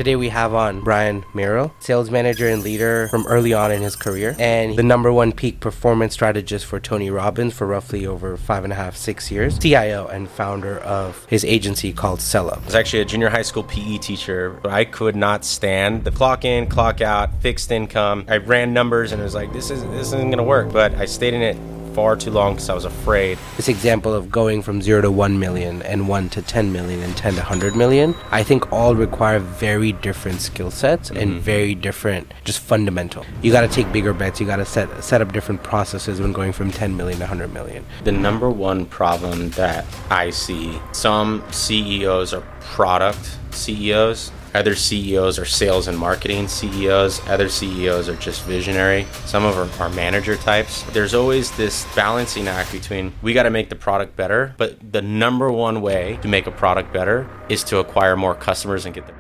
Today we have on Brian Mayoral, sales manager and leader from early on in his career, and the #1 peak performance strategist for Tony Robbins for roughly over 5.5, 6 years, CIO and founder of his agency called Sellup. I was actually a junior high school PE teacher, but I could not stand the clock in, clock out, fixed income. I ran numbers and it was like, this isn't gonna work, but I stayed in it far too long because I was afraid. This example of going from 0 to 1 million and 1 to 10 million and 10 to 100 million, I think all require very different skill sets and very different, just fundamental. You got to take bigger bets. You got to set up different processes when going from 10 million to 100 million. The #1 problem that I see, some CEOs are product CEOs. Other CEOs are sales and marketing CEOs. Other CEOs are just visionary. Some of them are manager types. There's always this balancing act between we got to make the product better, but the #1 way to make a product better is to acquire more customers and get them.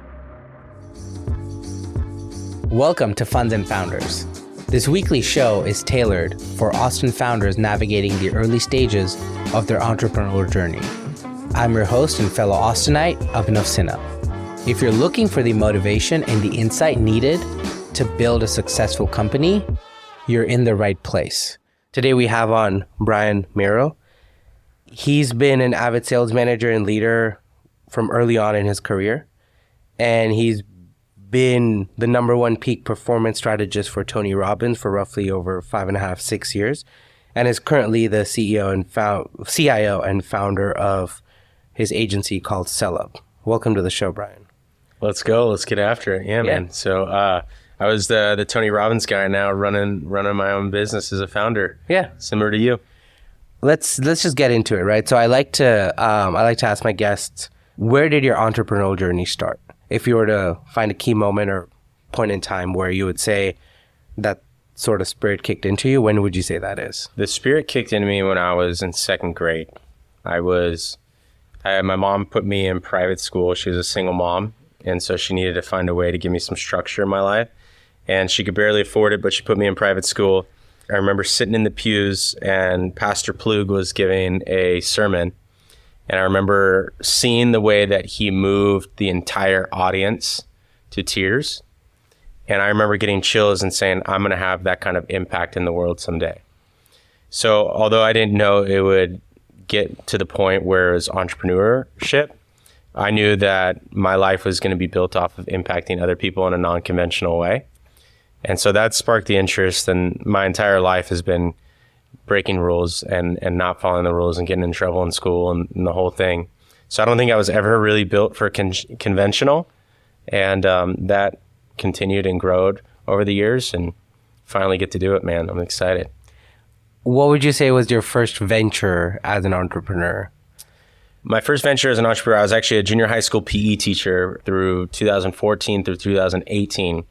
Welcome to Funds and Founders. This weekly show is tailored for Austin founders navigating the early stages of their entrepreneurial journey. I'm your host and fellow Austinite, Abhinav Sinha. If you're looking for the motivation and the insight needed to build a successful company, you're in the right place. Today we have on Brian Mayoral. He's been an avid sales manager and leader from early on in his career, and he's been the #1 peak performance strategist for Tony Robbins for roughly over 5.5, 6 years, and is currently the CIO and founder of his agency called Sellup. Welcome to the show, Brian. Let's go. Let's get after it. Yeah, man. So I was the Tony Robbins guy, now running my own business as a founder. Yeah. Similar to you. Let's just get into it, right? So I like to ask my guests, where did your entrepreneurial journey start? If you were to find a key moment or point in time where you would say that sort of spirit kicked into you, when would you say that is? The spirit kicked into me when I was in 2nd grade. My mom put me in private school. She was a single mom, and so she needed to find a way to give me some structure in my life. And she could barely afford it, but she put me in private school. I remember sitting in the pews, and Pastor Plug was giving a sermon. And I remember seeing the way that he moved the entire audience to tears. And I remember getting chills and saying, I'm going to have that kind of impact in the world someday. So although I didn't know it would get to the point where it was entrepreneurship, I knew that my life was going to be built off of impacting other people in a non-conventional way. And so that sparked the interest, and my entire life has been breaking rules and not following the rules and getting in trouble in school and the whole thing. So I don't think I was ever really built for conventional, and that continued and growed over the years, and finally get to do it, man. I'm excited. What would you say was your first venture as an entrepreneur? My first venture as an entrepreneur, I was actually a junior high school PE teacher through 2014 through 2018.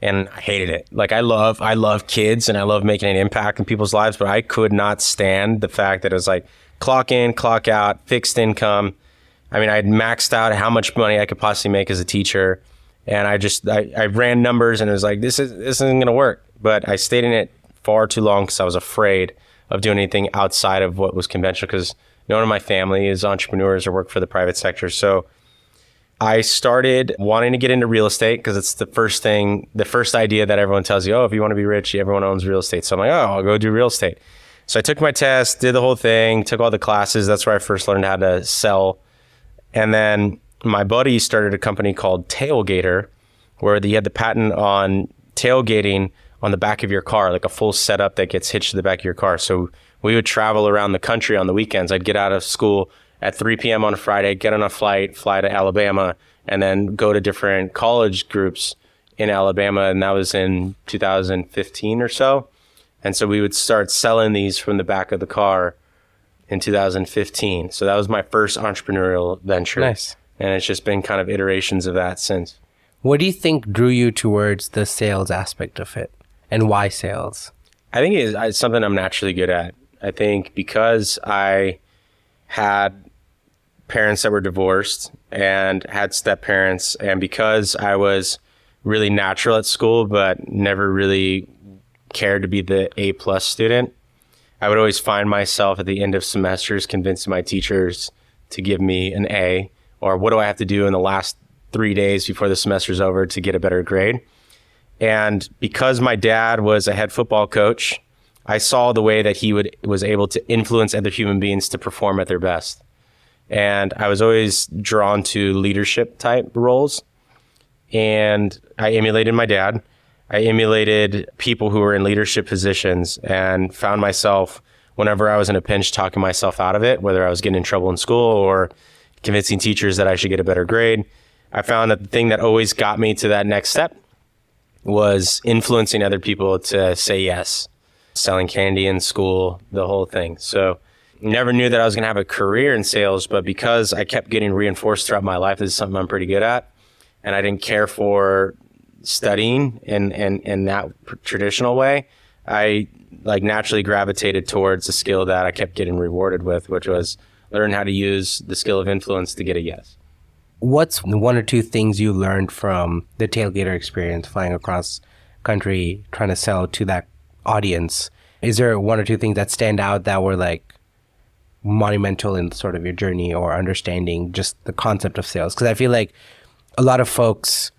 And I hated it. Like I love kids and I love making an impact in people's lives, but I could not stand the fact that it was like clock in, clock out, fixed income. I mean, I had maxed out how much money I could possibly make as a teacher. And I ran numbers and it was like, this isn't going to work. But I stayed in it far too long because I was afraid of doing anything outside of what was conventional, because no one in my family is entrepreneurs or work for the private sector. So I started wanting to get into real estate because it's the first idea that everyone tells you, oh, if you want to be rich, everyone owns real estate. So I'm like, oh, I'll go do real estate. So I took my test, did the whole thing, took all the classes. That's where I first learned how to sell. And then my buddy started a company called Tailgater, where he had the patent on tailgating on the back of your car, like a full setup that gets hitched to the back of your car. So we would travel around the country on the weekends. I'd get out of school at 3 p.m. on a Friday, get on a flight, fly to Alabama, and then go to different college groups in Alabama. And that was in 2015 or so. And so we would start selling these from the back of the car in 2015. So that was my first entrepreneurial venture. Nice. And it's just been kind of iterations of that since. What do you think drew you towards the sales aspect of it, and why sales? I think it's something I'm naturally good at. I think because I had parents that were divorced and had step parents, and because I was really natural at school but never really cared to be the A+ student, I would always find myself at the end of semesters convincing my teachers to give me an A, or what do I have to do in the last 3 days before the semester's over to get a better grade. And because my dad was a head football coach, I saw the way that he was able to influence other human beings to perform at their best. And I was always drawn to leadership type roles. And I emulated my dad. I emulated people who were in leadership positions and found myself, whenever I was in a pinch, talking myself out of it, whether I was getting in trouble in school or convincing teachers that I should get a better grade. I found that the thing that always got me to that next step was influencing other people to say yes, selling candy in school, the whole thing. So never knew that I was going to have a career in sales, but because I kept getting reinforced throughout my life, this is something I'm pretty good at, and I didn't care for studying in that traditional way, I naturally gravitated towards the skill that I kept getting rewarded with, which was learn how to use the skill of influence to get a yes. What's one or two things you learned from the tailgater experience, flying across country, trying to sell to that audience? Is there one or two things that stand out that were like monumental in sort of your journey or understanding just the concept of sales? Because I feel like a lot of folks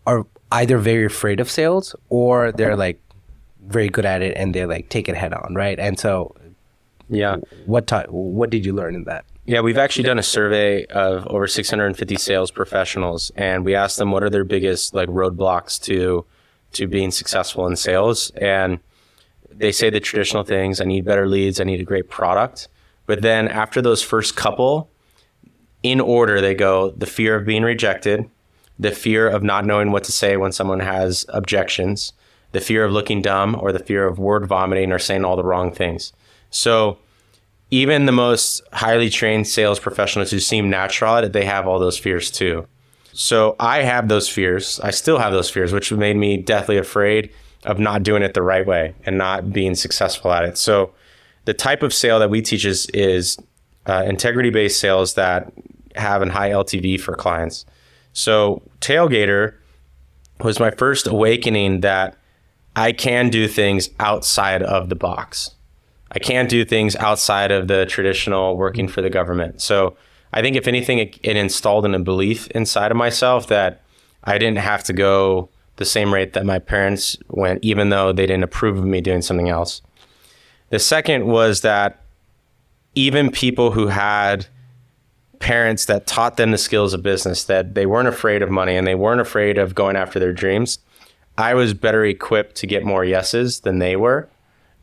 are either very afraid of sales or they're like very good at it and they like take it head on, right? And so, yeah, what did you learn in that? Yeah, we've actually done a survey of over 650 sales professionals, and we asked them what are their biggest like roadblocks to being successful in sales. And they say the traditional things: I need better leads, I need a great product. But then after those first couple, in order, they go the fear of being rejected, the fear of not knowing what to say when someone has objections, the fear of looking dumb, or the fear of word vomiting or saying all the wrong things. So even the most highly trained sales professionals who seem natural at it, they have all those fears too. So I have those fears. I still have those fears, which made me deathly afraid of not doing it the right way and not being successful at it. So the type of sale that we teach is integrity-based sales that have a high LTV for clients. So Tailgater was my first awakening that I can do things outside of the box. I can't do things outside of the traditional working for the government. So I think if anything, it installed in a belief inside of myself that I didn't have to go the same rate that my parents went, even though they didn't approve of me doing something else. The second was that even people who had parents that taught them the skills of business, that they weren't afraid of money and they weren't afraid of going after their dreams, I was better equipped to get more yeses than they were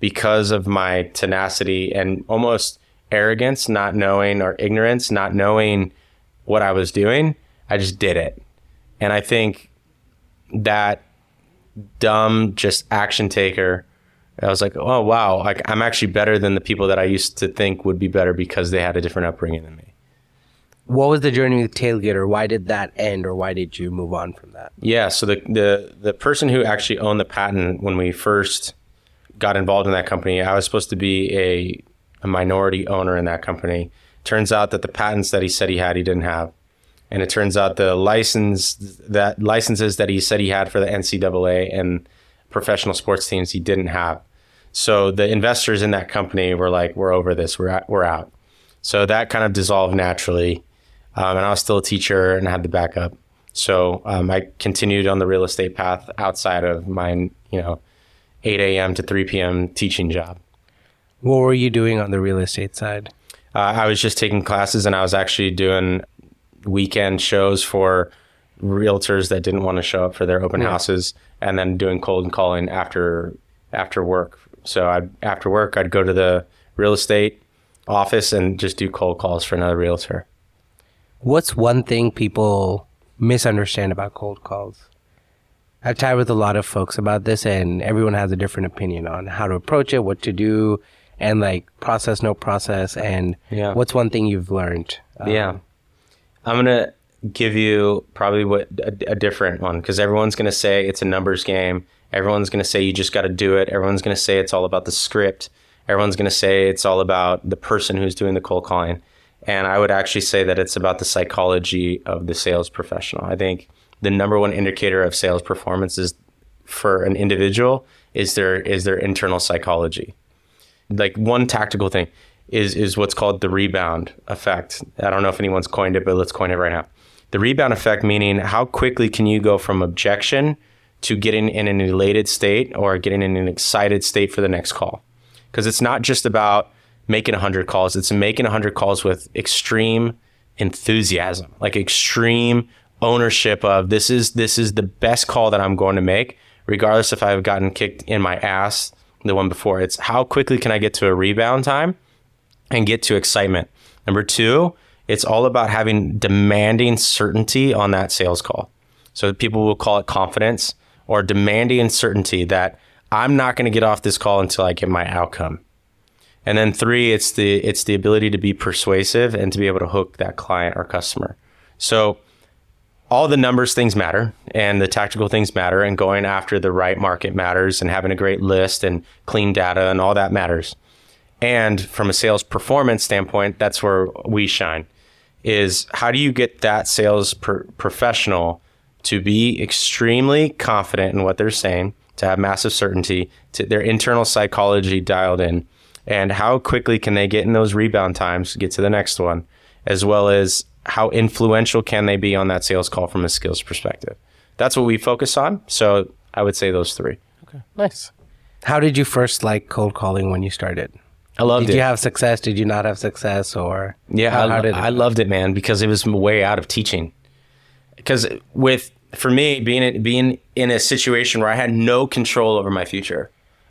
because of my tenacity and almost arrogance, not knowing, or ignorance, not knowing what I was doing. I just did it. And I think that dumb, just action taker, I was like, oh, wow, like I'm actually better than the people that I used to think would be better because they had a different upbringing than me. What was the journey with Tailgater? Why did that end, or why did you move on from that? Yeah, so the person who actually owned the patent when we first got involved in that company, I was supposed to be a minority owner in that company. Turns out that the patents that he said he had, he didn't have. And it turns out the licenses that he said he had for the NCAA and professional sports teams, he didn't have. So the investors in that company were like, we're over this, we're out. So that kind of dissolved naturally. And I was still a teacher and had the backup. So I continued on the real estate path outside of my, 8 a.m. to 3 p.m. teaching job. What were you doing on the real estate side? I was just taking classes, and I was actually doing weekend shows for realtors that didn't want to show up for their open houses, and then doing cold calling after work. So after work, I'd go to the real estate office and just do cold calls for another realtor. What's one thing people misunderstand about cold calls? I've chatted with a lot of folks about this, and everyone has a different opinion on how to approach it, what to do, and like process, no process. And what's one thing you've learned? I'm going to give you probably a different one, because everyone's going to say it's a numbers game. Everyone's going to say you just got to do it. Everyone's going to say it's all about the script. Everyone's going to say it's all about the person who's doing the cold calling. And I would actually say that it's about the psychology of the sales professional. I think the number one indicator of sales performance is for an individual is their internal psychology. Like one tactical thing is what's called the rebound effect. I don't know if anyone's coined it, but let's coin it right now. The rebound effect, meaning how quickly can you go from objection to getting in an elated state or getting in an excited state for the next call. Because it's not just about making 100 calls. It's making 100 calls with extreme enthusiasm, like extreme ownership of this is the best call that I'm going to make, regardless if I've gotten kicked in my ass the one before. It's how quickly can I get to a rebound time and get to excitement. Number two, it's all about having demanding certainty on that sales call. So people will call it confidence or demanding certainty that I'm not going to get off this call until I get my outcome. And then three, it's the ability to be persuasive and to be able to hook that client or customer. So all the numbers things matter and the tactical things matter, and going after the right market matters, and having a great list and clean data and all that matters. And from a sales performance standpoint, that's where we shine, is how do you get that sales professional to be extremely confident in what they're saying, to have massive certainty, to their internal psychology dialed in, and how quickly can they get in those rebound times to get to the next one, as well as how influential can they be on that sales call from a skills perspective. That's what we focus on. So I would say those three. Okay, nice. How did you first like cold calling when you started? I loved it. Did you have success? Did you not have success? Or yeah, I loved it, man, because it was way out of teaching. Because for me, being in a situation where I had no control over my future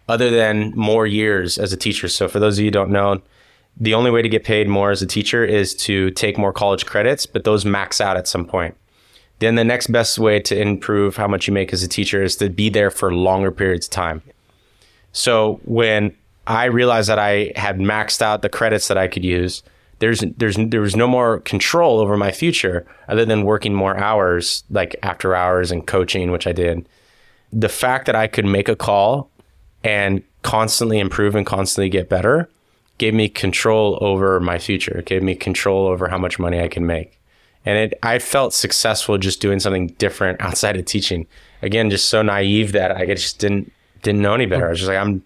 other than more years as a teacher. So for those of you who don't know, the only way to get paid more as a teacher is to take more college credits, but those max out at some point. Then the next best way to improve how much you make as a teacher is to be there for longer periods of time. So when I realized that I had maxed out the credits that I could use, there was no more control over my future other than working more hours, like after hours and coaching, which I did. The fact that I could make a call and constantly improve and constantly get better gave me control over my future. It gave me control over how much money I can make. And I felt successful just doing something different outside of teaching. Again, just so naive that I just didn't know any better. I was just like,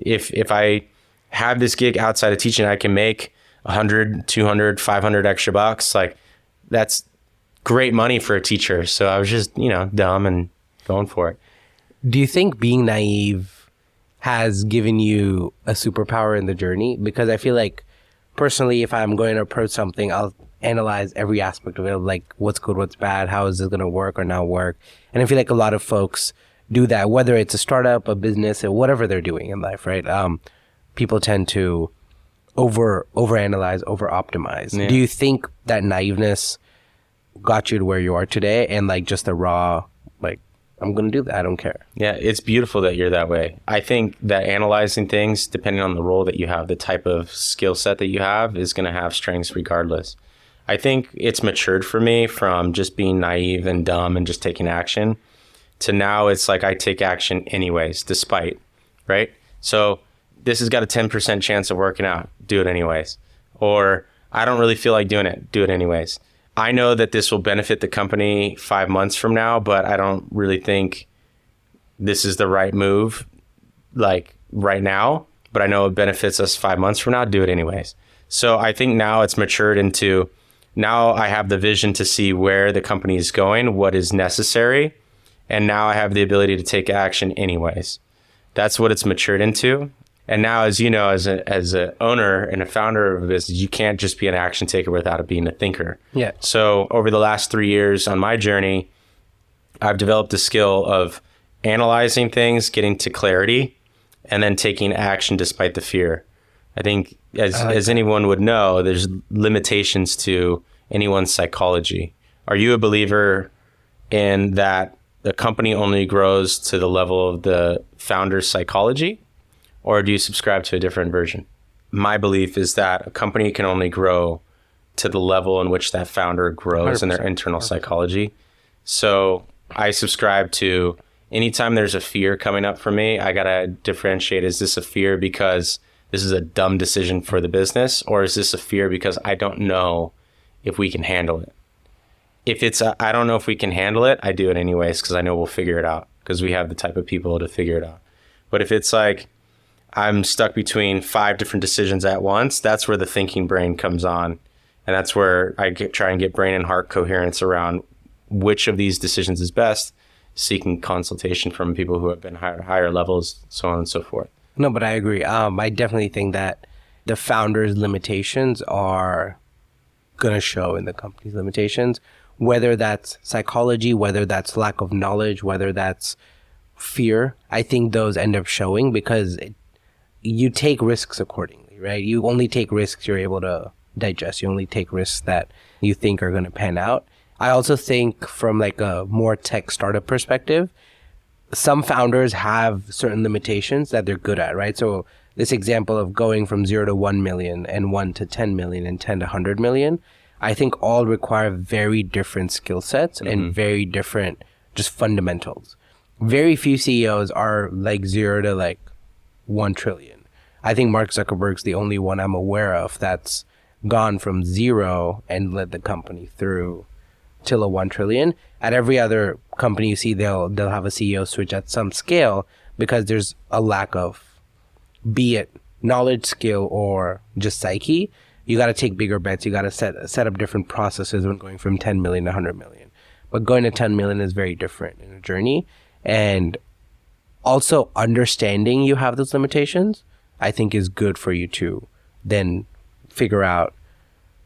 if I have this gig outside of teaching, I can make 100, 200, 500 extra bucks. Like, that's great money for a teacher. So I was just, dumb and going for it. Do you think being naive has given you a superpower in the journey? Because I feel like personally, if I'm going to approach something, I'll analyze every aspect of it, like what's good, what's bad, how is this going to work or not work. And I feel like a lot of folks do that, whether it's a startup, a business, or whatever they're doing in life, right? People tend to overanalyze, over-optimize. Yeah. Do you think that naiveness got you to where you are today, and like just the raw, like, I'm going to do that, I don't care? Yeah, it's beautiful that you're that way. I think that analyzing things, depending on the role that you have, the type of skill set that you have, is going to have strengths regardless. I think it's matured for me from just being naive and dumb and just taking action to now it's like I take action anyways, despite, right? So this has got a 10% chance of working out, do it anyways. Or I don't really feel like doing it, do it anyways. I know that this will benefit the company 5 months from now, but I don't really think this is the right move, like right now, but I know it benefits us 5 months from now, do it anyways. So I think now it's matured into, now I have the vision to see where the company is going, what is necessary, and now I have the ability to take action anyways. That's what it's matured into. And now, as you know, as an owner and a founder of a business, you can't just be an action taker without it being a thinker. Yeah. So over the last 3 years on my journey, I've developed a skill of analyzing things, getting to clarity, and then taking action despite the fear. I think as anyone would know, there's limitations to anyone's psychology. Are you a believer in that the company only grows to the level of the founder's psychology? Or do you subscribe to a different version? My belief is that a company can only grow to the level in which that founder grows 100%. In their internal psychology. So I subscribe to, anytime there's a fear coming up for me, I got to differentiate, is this a fear because this is a dumb decision for the business? Or is this a fear because I don't know if we can handle it? If it's I don't know if we can handle it, I do it anyways because I know we'll figure it out because we have the type of people to figure it out. But if it's like, I'm stuck between 5 different decisions at once, that's where the thinking brain comes on. And that's where I try and get brain and heart coherence around which of these decisions is best, seeking consultation from people who have been higher levels, so on and so forth. No, but I agree. I definitely think that the founder's limitations are going to show in the company's limitations, whether that's psychology, whether that's lack of knowledge, whether that's fear. I think those end up showing because you take risks accordingly, right? You only take risks you're able to digest. You only take risks that you think are going to pan out. I also think from like a more tech startup perspective, some founders have certain limitations that they're good at, right? So this example of going from 0 to 1 million and 1 to 10 million and 10 to 100 million, I think all require very different skill sets and very different just fundamentals. Very few CEOs are like 0 to like 1 trillion. I think Mark Zuckerberg's the only one I'm aware of that's gone from 0 and led the company through till a 1 trillion. At every other company you see, they'll have a CEO switch at some scale because there's a lack of, be it knowledge, skill, or just psyche. You got to take bigger bets. You got to set up different processes when going from 10 million to 100 million. But going to 10 million is very different in a journey. And also understanding you have those limitations, I think is good for you to then figure out,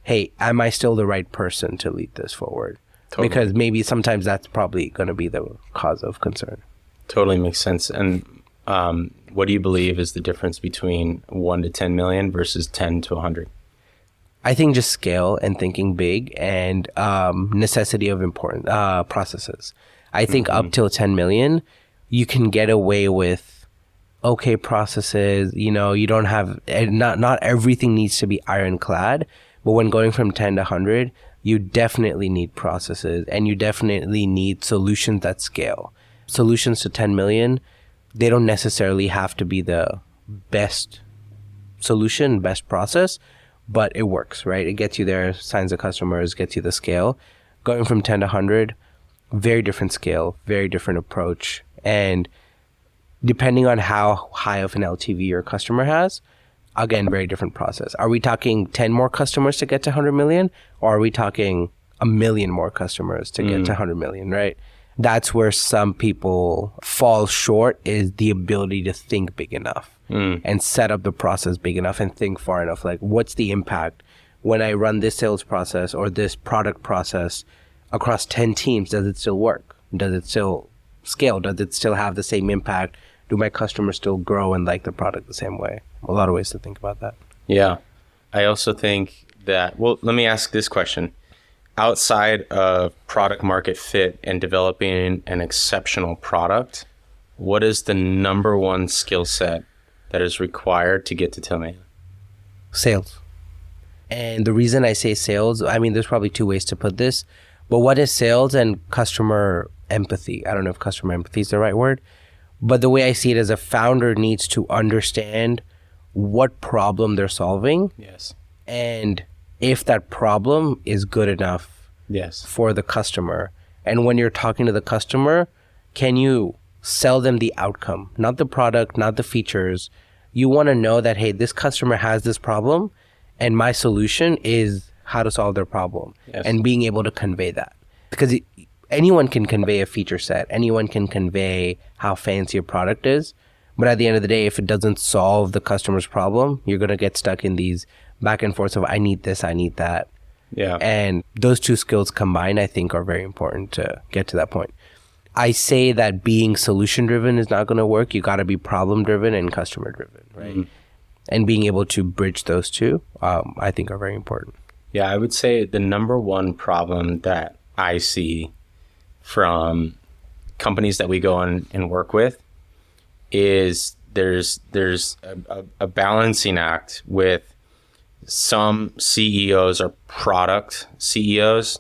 hey, am I still the right person to lead this forward? Totally. Because maybe sometimes that's probably going to be the cause of concern. Totally makes sense. And what do you believe is the difference between 1 to 10 million versus 10 to 100? I think just scale and thinking big and necessity of important processes. I think up till 10 million, you can get away with okay processes. You know, you don't have, not everything needs to be ironclad, but when going from 10 to 100, you definitely need processes and you definitely need solutions that scale. Solutions to 10 million, they don't necessarily have to be the best solution, best process, but it works, right? It gets you there, signs the customers, gets you the scale. Going from 10 to 100, very different scale, very different approach. And depending on how high of an LTV your customer has, again, very different process. Are we talking 10 more customers to get to 100 million? Or are we talking 1 million more customers to get to 100 million, right? That's where some people fall short, is the ability to think big enough and set up the process big enough and think far enough. Like, what's the impact when I run this sales process or this product process across 10 teams? Does it still work? Does it still scale? Does it still have the same impact? Do my customers still grow and like the product the same way? A lot of ways to think about that. Yeah. I also think that, well, let me ask this question. Outside of product market fit and developing an exceptional product, what is the number one skill set that is required to get to 10 million? Sales. And the reason I say sales, I mean, there's probably two ways to put this, but what is sales and customer empathy? I don't know if customer empathy is the right word, but the way I see it is a founder needs to understand what problem they're solving. Yes. And if that problem is good enough for the customer. And when you're talking to the customer, can you sell them the outcome, not the product, not the features? You want to know that, hey, this customer has this problem and my solution is how to solve their problem. Yes. And being able to convey that. Because anyone can convey a feature set. Anyone can convey how fancy a product is. But at the end of the day, if it doesn't solve the customer's problem, you're going to get stuck in these back and forth of, I need this, I need that. Yeah. And those two skills combined, I think, are very important to get to that point. I say that being solution driven is not going to work. You got to be problem driven and customer driven, right? Mm-hmm. And being able to bridge those two, I think, are very important. Yeah, I would say the number one problem that I see from companies that we go on and work with is there's a balancing act with some CEOs are product CEOs,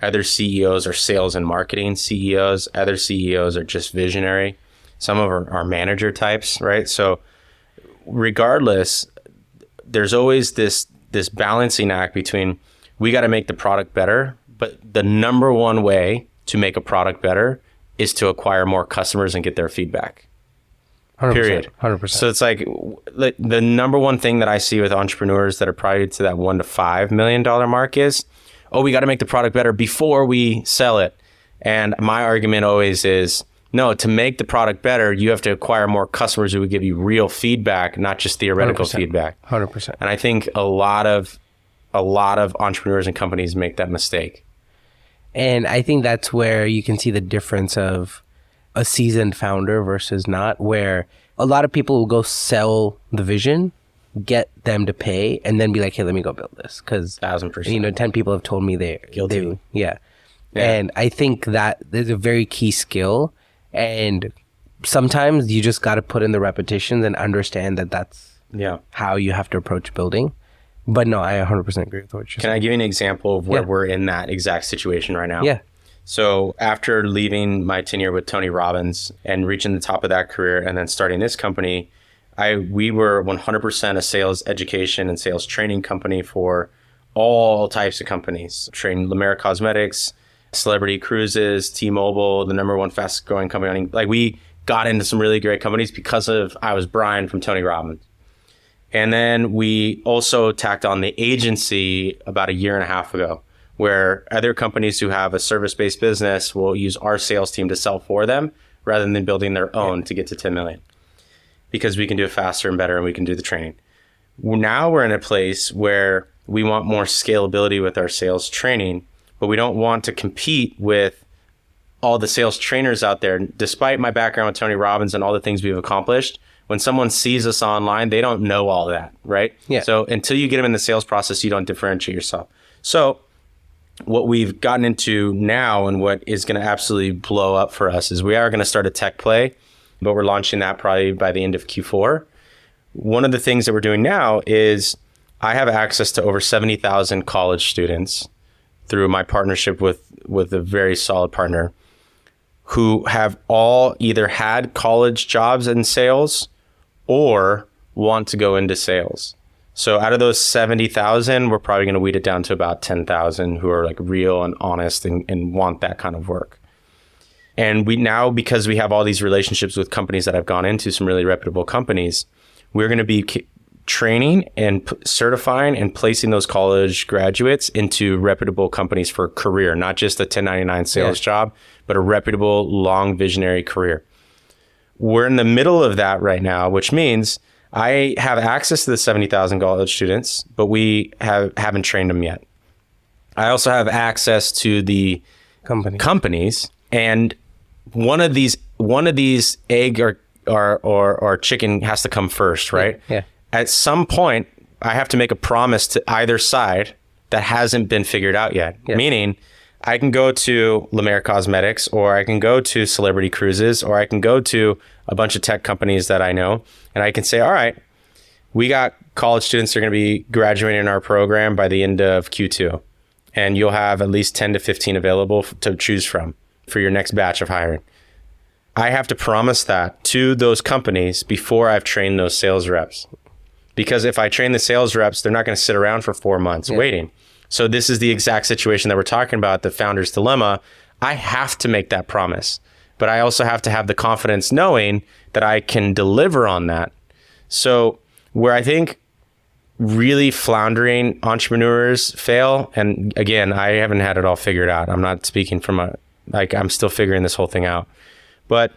other CEOs are sales and marketing CEOs, other CEOs are just visionary, some of them are manager types, right? So regardless, there's always this balancing act between, we got to make the product better, but the number one way to make a product better is to acquire more customers and get their feedback. 100%, period. 100%. So it's like the number one thing that I see with entrepreneurs that are probably to that $1 to $5 million mark is, oh, we got to make the product better before we sell it. And my argument always is, no, to make the product better, you have to acquire more customers who would give you real feedback, not just theoretical 100%, feedback. 100%. And I think a lot of entrepreneurs and companies make that mistake. And I think that's where you can see the difference of a seasoned founder versus not, where a lot of people will go sell the vision, get them to pay, and then be like, hey, let me go build this. Because 1,000%. 10 people have told me Guilty. Yeah. And I think that there's a very key skill. And sometimes you just got to put in the repetitions and understand that that's how you have to approach building. But no, I 100% agree with what you're saying. Can I give you an example of where we're in that exact situation right now? Yeah. So after leaving my tenure with Tony Robbins and reaching the top of that career and then starting this company, we were 100% a sales education and sales training company for all types of companies. Trained La Mer Cosmetics, Celebrity Cruises, T-Mobile, the number one fastest growing company. Like, we got into some really great companies because of I was Brian from Tony Robbins. And then we also tacked on the agency about a year and a half ago, where other companies who have a service-based business will use our sales team to sell for them rather than building their own to get to 10 million, because we can do it faster and better and we can do the training. Now we're in a place where we want more scalability with our sales training, but we don't want to compete with all the sales trainers out there. Despite my background with Tony Robbins and all the things we've accomplished, when someone sees us online, they don't know all that, right? Yeah. So until you get them in the sales process, you don't differentiate yourself. So what we've gotten into now and what is going to absolutely blow up for us is we are going to start a tech play, but we're launching that probably by the end of Q4. One of the things that we're doing now is I have access to over 70,000 college students through my partnership with a very solid partner who have all either had college jobs in sales or want to go into sales. So out of those 70,000, we're probably going to weed it down to about 10,000 who are like real and honest and want that kind of work. And we now, because we have all these relationships with companies that I've gone into, some really reputable companies, we're going to be training and certifying and placing those college graduates into reputable companies for a career, not just a 1099 sales job, but a reputable, long visionary career. We're in the middle of that right now, which means I have access to the 70,000 college students, but we haven't trained them yet. I also have access to the companies, and one of these egg or chicken has to come first, right? Yeah. At some point, I have to make a promise to either side that hasn't been figured out yet. Yeah. Meaning, I can go to La Mer Cosmetics, or I can go to Celebrity Cruises, or I can go to a bunch of tech companies that I know, and I can say, all right, we got college students that are going to be graduating in our program by the end of Q2, and you'll have at least 10 to 15 available to choose from for your next batch of hiring. I have to promise that to those companies before I've trained those sales reps. Because if I train the sales reps, they're not going to sit around for 4 months waiting. So this is the exact situation that we're talking about, the founder's dilemma. I have to make that promise, but I also have to have the confidence knowing that I can deliver on that. So where I think really floundering entrepreneurs fail, and again, I haven't had it all figured out. I'm not speaking from I'm still figuring this whole thing out. But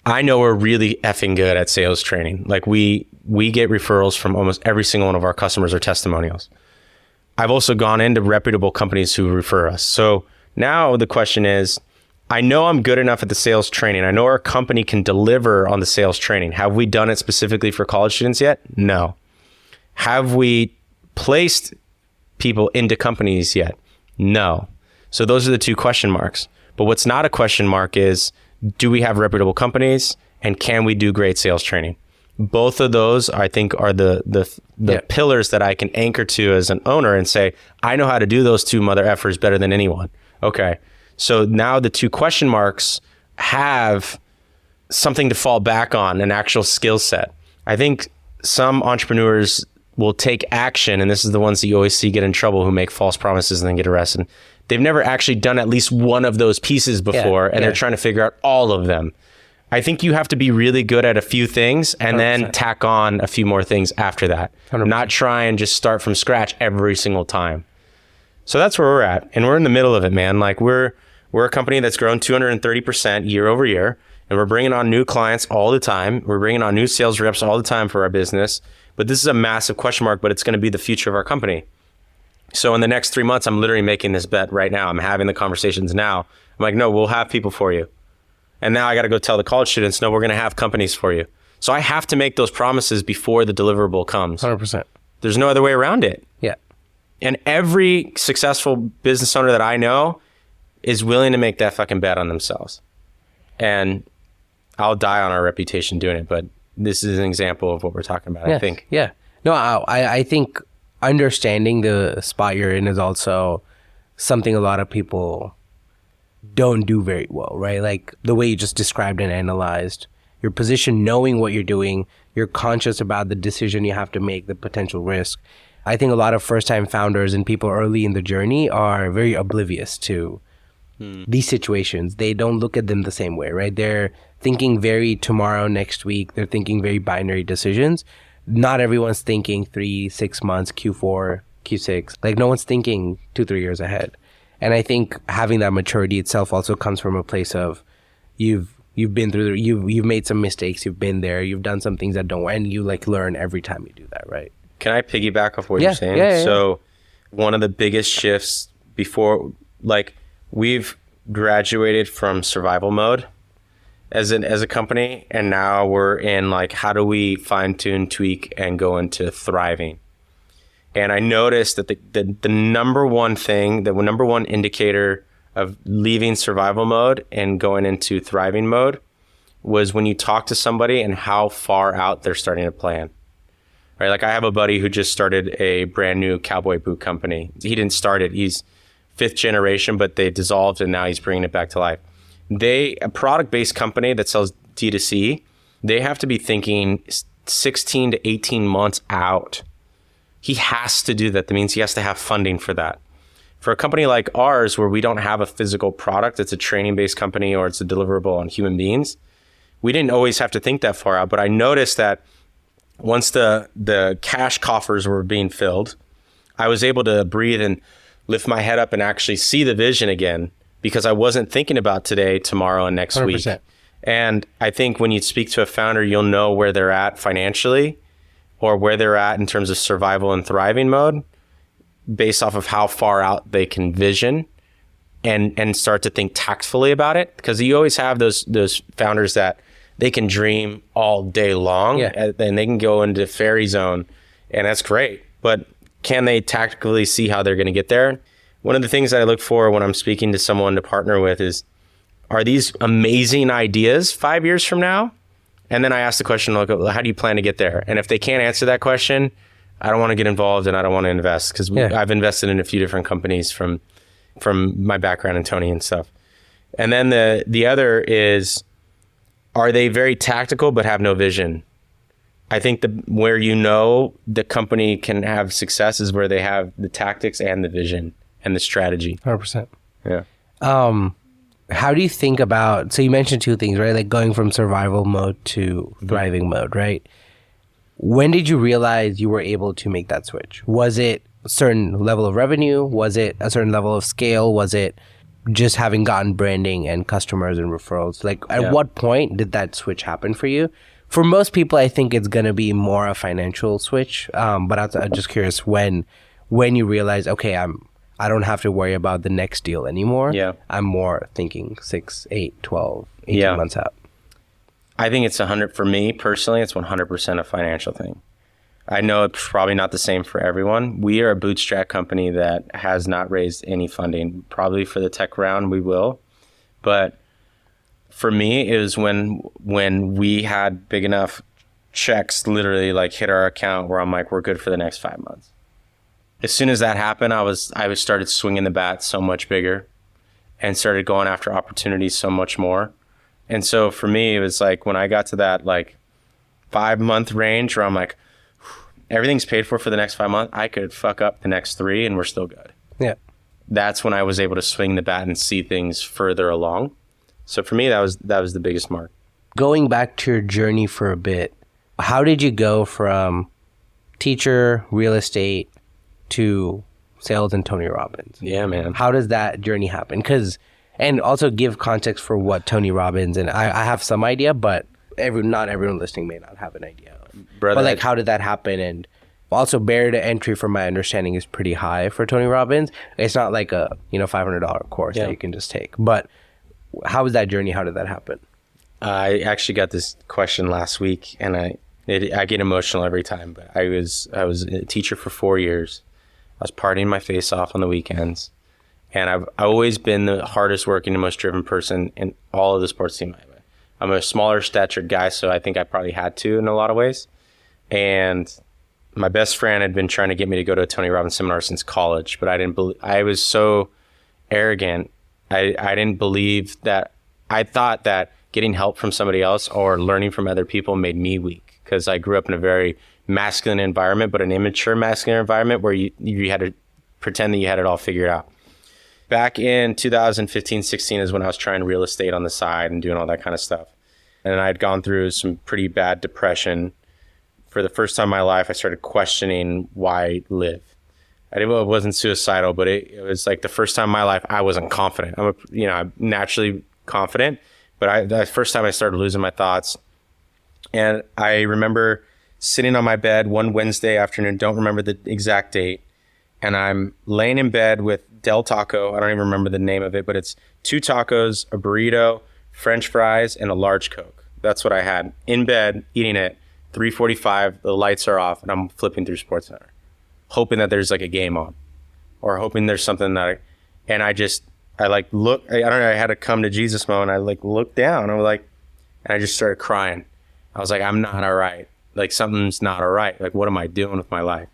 I know we're really effing good at sales training. Like we get referrals from almost every single one of our customers or testimonials. I've also gone into reputable companies who refer us. So now the question is, I know I'm good enough at the sales training. I know our company can deliver on the sales training. Have we done it specifically for college students yet? No. Have we placed people into companies yet? No. So those are the two question marks. But what's not a question mark is, do we have reputable companies and can we do great sales training? Both of those, I think, are the pillars that I can anchor to as an owner and say, I know how to do those two mother effers better than anyone. Okay. So now the two question marks have something to fall back on, an actual skill set. I think some entrepreneurs will take action, and this is the ones that you always see get in trouble, who make false promises and then get arrested. They've never actually done at least one of those pieces before, and they're trying to figure out all of them. I think you have to be really good at a few things and 100%. then tack on a few more things after that. 100%. Not try and just start from scratch every single time. So that's where we're at. And we're in the middle of it, man. Like we're a company that's grown 230% year over year. And we're bringing on new clients all the time. We're bringing on new sales reps all the time for our business. But this is a massive question mark, but it's going to be the future of our company. So in the next 3 months, I'm literally making this bet right now. I'm having the conversations now. I'm like, no, we'll have people for you. And now I got to go tell the college students, no, we're going to have companies for you. So I have to make those promises before the deliverable comes. 100%. There's no other way around it. Yeah. And every successful business owner that I know is willing to make that fucking bet on themselves. And I'll die on our reputation doing it, but this is an example of what we're talking about, Yes. I think. Yeah. No, I think understanding the spot you're in is also something a lot of people don't do very well, right? Like the way you just described and analyzed your position, knowing what you're doing, you're conscious about the decision you have to make, the potential risk. I think a lot of first-time founders and people early in the journey are very oblivious to these situations. They don't look at them the same way, right? They're thinking very tomorrow, next week. They're thinking very binary decisions. Not everyone's thinking 3-6 months, Q4, Q6. Like no one's thinking 2-3 years ahead. And I think having that maturity itself also comes from a place of you've been through, you've made some mistakes, you've been there, you've done some things that don't, and you like learn every time you do that, right? Can I piggyback off what you're saying? Yeah. So one of the biggest shifts before, like we've graduated from survival mode as a company, and now we're in like, how do we fine tune, tweak, and go into thriving? And I noticed that the number one thing, the number one indicator of leaving survival mode and going into thriving mode was when you talk to somebody and how far out they're starting to plan. Right? Like I have a buddy who just started a brand new cowboy boot company. He didn't start it. He's 5th generation, but they dissolved and now he's bringing it back to life. A product-based company that sells D2C, they have to be thinking 16 to 18 months out. He has to do that. That means he has to have funding for that. For a company like ours, where we don't have a physical product, it's a training-based company or it's a deliverable on human beings, we didn't always have to think that far out. But I noticed that once the cash coffers were being filled, I was able to breathe and lift my head up and actually see the vision again, because I wasn't thinking about today, tomorrow, and next 100%. Week. And I think when you speak to a founder, you'll know where they're at financially or where they're at in terms of survival and thriving mode based off of how far out they can vision and start to think tactfully about it. Because you always have those founders that they can dream all day long and they can go into fairy zone, and that's great. But can they tactically see how they're going to get there? One of the things that I look for when I'm speaking to someone to partner with is, are these amazing ideas 5 years from now? And then I ask the question, like, how do you plan to get there? And if they can't answer that question, I don't want to get involved and I don't want to invest, because I've invested in a few different companies from my background in Tony and stuff. And then the other is, are they very tactical but have no vision? I think where the company can have success is where they have the tactics and the vision and the strategy. 100%. Yeah. How do you think about, so you mentioned two things, right? Like going from survival mode to thriving mode, right? When did you realize you were able to make that switch? Was it a certain level of revenue? Was it a certain level of scale? Was it just having gotten branding and customers and referrals? Like at what point did that switch happen for you? For most people, I think it's going to be more a financial switch. But I'm just curious when you realize, okay, I don't have to worry about the next deal anymore. Yeah. I'm more thinking 6, 8, 12, 18 months out. I think it's 100, for me personally, it's 100% a financial thing. I know it's probably not the same for everyone. We are a bootstrap company that has not raised any funding. Probably for the tech round, we will. But for me, it was when we had big enough checks literally like hit our account where I'm like, we're good for the next 5 months. As soon as that happened, I started swinging the bat so much bigger and started going after opportunities so much more. And so for me, it was like when I got to that like 5-month range where I'm like, everything's paid for the next 5 months, I could fuck up the next 3 and we're still good. Yeah. That's when I was able to swing the bat and see things further along. So for me, that was the biggest mark. going back to your journey for a bit, how did you go from teacher, real estate, to sales and Tony Robbins? Yeah, man. How does that journey happen? And also give context for what Tony Robbins, and I have some idea, but not everyone listening may not have an idea of. Brother, but like, how did that happen? And also, barrier to entry, from my understanding, is pretty high for Tony Robbins. It's not like a $500 course that you can just take. But how was that journey? How did that happen? I actually got this question last week, and I get emotional every time. But I was a teacher for 4 years. I was partying my face off on the weekends, and I've always been the hardest working and most driven person in all of the sports team. I'm a smaller statured guy, so I think I probably had to in a lot of ways. And my best friend had been trying to get me to go to a Tony Robbins seminar since college, but I was so arrogant. I didn't believe that. I thought that getting help from somebody else or learning from other people made me weak, because I grew up in a very masculine environment, but an immature masculine environment where you had to pretend that you had it all figured out. Back in 2015, 16 is when I was trying real estate on the side and doing all that kind of stuff. And I'd gone through some pretty bad depression. For the first time in my life, I started questioning why I live. It wasn't suicidal, but it was like the first time in my life I wasn't confident. I'm naturally confident, but the first time I started losing my thoughts. And I remember sitting on my bed one Wednesday afternoon, don't remember the exact date, and I'm laying in bed with Del Taco. I don't even remember the name of it, but it's 2 tacos, a burrito, French fries, and a large Coke. That's what I had in bed, eating it. 3:45, the lights are off, and I'm flipping through SportsCenter, hoping that there's like a game on, or hoping there's something I look. I don't know. I had a come to Jesus moment. I looked down. And I just started crying. I was like, I'm not all right. Like, something's not all right. Like, what am I doing with my life?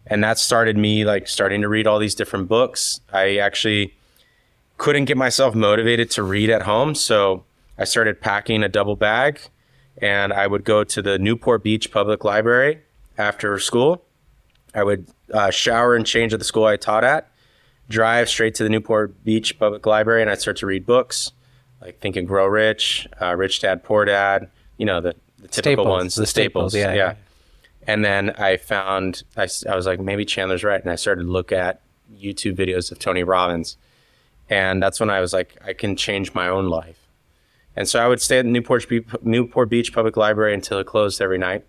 And that started me starting to read all these different books. I actually couldn't get myself motivated to read at home, so I started packing a double bag, and I would go to the Newport Beach Public Library after school. I would shower and change at the school I taught at, drive straight to the Newport Beach Public Library, and I'd start to read books like Think and Grow Rich, Rich Dad, Poor Dad, the typical ones, the staples. Yeah. And then I found, I was like, maybe Chandler's right. And I started to look at YouTube videos of Tony Robbins. And that's when I was like, I can change my own life. And so I would stay at the Newport Beach Public Library until it closed every night.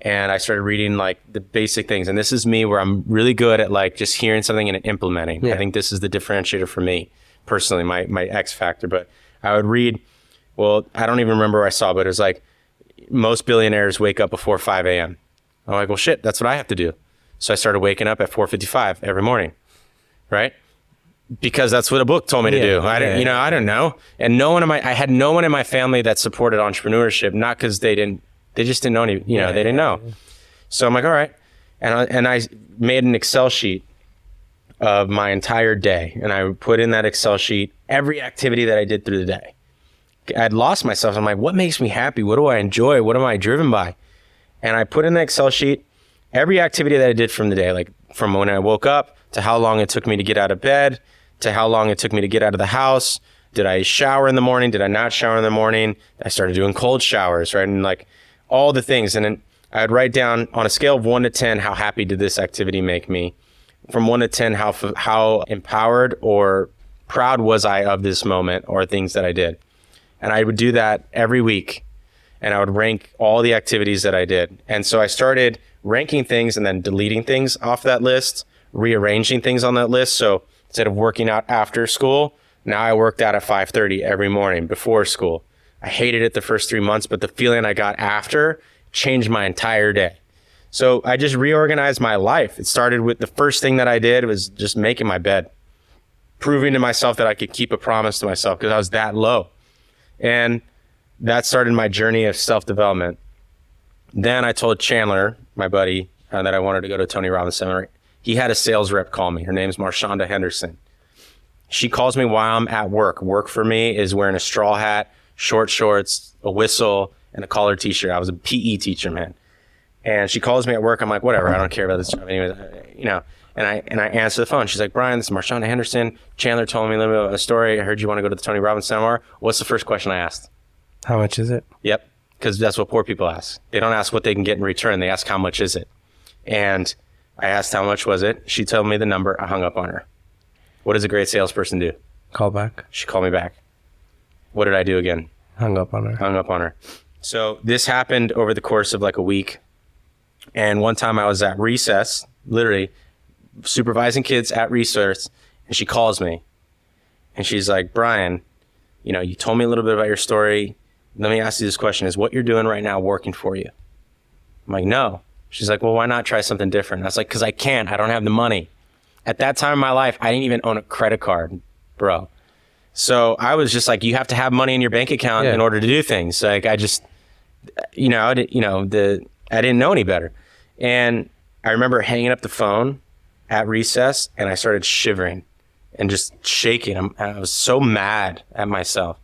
And I started reading the basic things. And this is me, where I'm really good at just hearing something and implementing. Yeah. I think this is the differentiator for me personally, my X factor. But I would read, I don't even remember what I saw, but it was most billionaires wake up before 5 a.m. I'm like, well, shit, that's what I have to do. So I started waking up at 4:55 every morning, right? Because that's what a book told me to do. I don't know. And I had no one in my family that supported entrepreneurship, not because they just didn't know any, they didn't know. So I'm like, all right. And I made an Excel sheet of my entire day. And I put in that Excel sheet every activity that I did through the day. I'd lost myself. I'm like, what makes me happy? What do I enjoy? What am I driven by? And I put in the Excel sheet every activity that I did from the day, from when I woke up to how long it took me to get out of bed, to how long it took me to get out of the house. Did I shower in the morning? Did I not shower in the morning? I started doing cold showers, right? And all the things. And then I'd write down on a scale of 1 to 10, how happy did this activity make me? From 1 to 10, how empowered or proud was I of this moment or things that I did? And I would do that every week. And I would rank all the activities that I did. And so I started ranking things and then deleting things off that list, rearranging things on that list. So instead of working out after school, now I worked out at 5:30 every morning before school. I hated it the first 3 months, but the feeling I got after changed my entire day. So I just reorganized my life. It started with the first thing that I did was just making my bed, proving to myself that I could keep a promise to myself because I was that low. And that started my journey of self-development. Then I told Chandler, my buddy, that I wanted to go to Tony Robbins seminar. He had a sales rep call me. Her name's Marshonda Henderson. She calls me while I'm at work. Work for me is wearing a straw hat, short shorts, a whistle, and a collared t-shirt. I was a PE teacher, man. And she calls me at work. I'm like, whatever, I don't care about this job anyways, And I answer the phone. She's like, Brian, this is Marshonda Henderson. Chandler told me a little bit about the story. I heard you want to go to the Tony Robbins seminar. What's the first question I asked? How much is it? Yep. Because that's what poor people ask. They don't ask what they can get in return. They ask how much is it. And I asked how much was it. She told me the number. I hung up on her. What does a great salesperson do? Call back. She called me back. What did I do again? Hung up on her. Hung up on her. So this happened over the course of like a week. And one time I was at recess, literally supervising kids at recess, and she calls me. And she's like, Brian, you know, you told me a little bit about your story. Let me ask you this question. Is what you're doing right now working for you? I'm like, no. She's like, well, why not try something different? And I was like, because I can't. I don't have the money. At that time in my life, I didn't even own a credit card, bro. So I was just like, you have to have money in your bank account in order to do things. Like I just, I didn't know any better. And I remember hanging up the phone at recess, and I started shivering and just shaking. I was so mad at myself.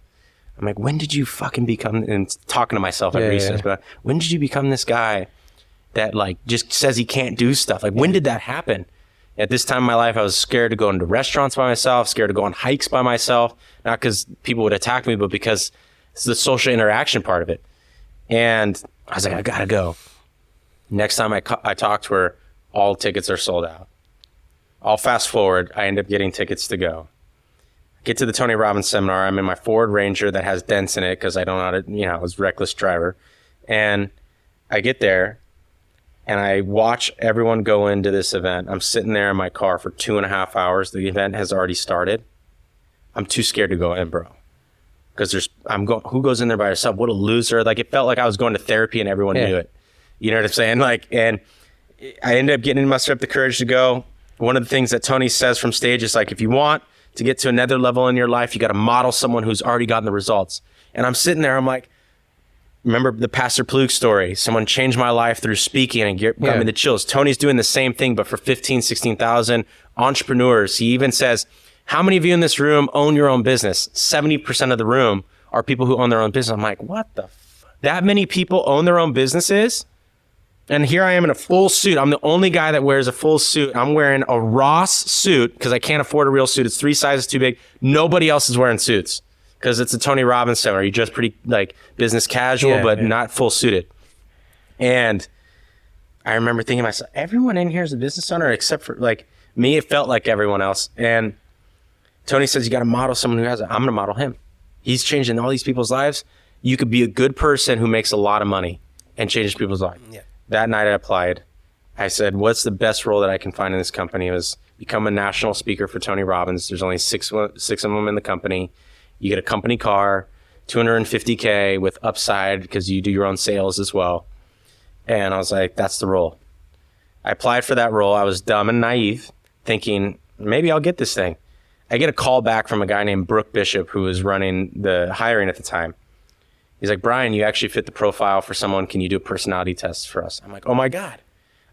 I'm like, when did you fucking become, and talking to myself at recess, but when did you become this guy that like just says he can't do stuff? Like, when did that happen? At this time in my life, I was scared to go into restaurants by myself, scared to go on hikes by myself, not because people would attack me, but because it's the social interaction part of it. And I was like, I gotta go. Next time I talked to her, all tickets are sold out. I'll fast forward. I end up getting tickets to go. Get to the Tony Robbins seminar. I'm in my Ford Ranger that has dents in it because I don't know how to, I was a reckless driver. And I get there and I watch everyone go into this event. I'm sitting there in my car for 2.5 hours. The event has already started. I'm too scared to go in, bro. Because who goes in there by yourself? What a loser. Like, it felt like I was going to therapy and everyone knew it. You know what I'm saying? Like, and I ended up getting mustered up the courage to go. One of the things that Tony says from stage is like, if you want to get to another level in your life, you got to model someone who's already gotten the results. And I'm sitting there, I'm like, remember the Pastor Plug story? Someone changed my life through speaking and got me the chills. Tony's doing the same thing, but for 15, 16,000 entrepreneurs. He even says, how many of you in this room own your own business? 70% of the room are people who own their own business. I'm like, what the that many people own their own businesses? And here I am in a full suit. I'm the only guy that wears a full suit. I'm wearing a Ross suit because I can't afford a real suit. It's 3 sizes too big. Nobody else is wearing suits because it's a Tony Robbins seminar. You're just pretty like business casual, but not full suited. And I remember thinking to myself, everyone in here is a business owner except for like me. It felt like everyone else. And Tony says, you got to model someone who has it. I'm going to model him. He's changing all these people's lives. You could be a good person who makes a lot of money and changes people's lives. Yeah. That night I applied. I said, what's the best role that I can find in this company? It was become a national speaker for Tony Robbins. There's only six of them in the company. You get a company car, $250K with upside because you do your own sales as well. And I was like, that's the role. I applied for that role. I was dumb and naive, thinking maybe I'll get this thing. I get a call back from a guy named Brooke Bishop, who was running the hiring at the time. He's like, Brian, you actually fit the profile for someone. Can you do a personality test for us? I'm like, oh my God,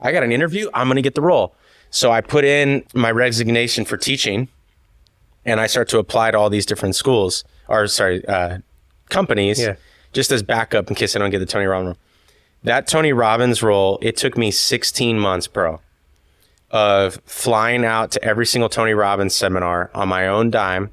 I got an interview. I'm going to get the role. So I put in my resignation for teaching and I start to apply to all these different companies, just as backup in case I don't get the Tony Robbins role. That Tony Robbins role, it took me 16 months, bro, of flying out to every single Tony Robbins seminar on my own dime,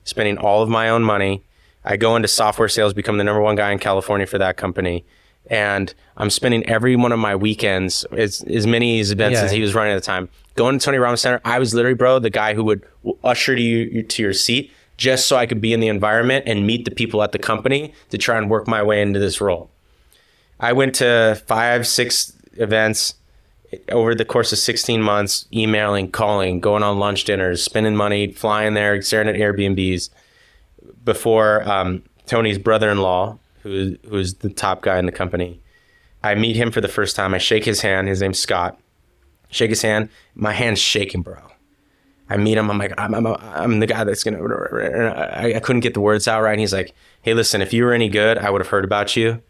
spending all of my own money. I go into software sales, become the #1 guy in California for that company. And I'm spending every one of my weekends, as many events as he was running at the time, going to Tony Robbins Center. I was literally, bro, the guy who would usher you to your seat just so I could be in the environment and meet the people at the company to try and work my way into this role. I went to 5, 6 events over the course of 16 months, emailing, calling, going on lunch dinners, spending money, flying there, staring at Airbnbs. Before Tony's brother-in-law, who's the top guy in the company, I meet him for the first time. I shake his hand. His name's Scott. Shake his hand. My hand's shaking, bro. I meet him. I'm like, I'm the guy that's going to... I couldn't get the words out right. And he's like, hey, listen, if you were any good, I would have heard about you.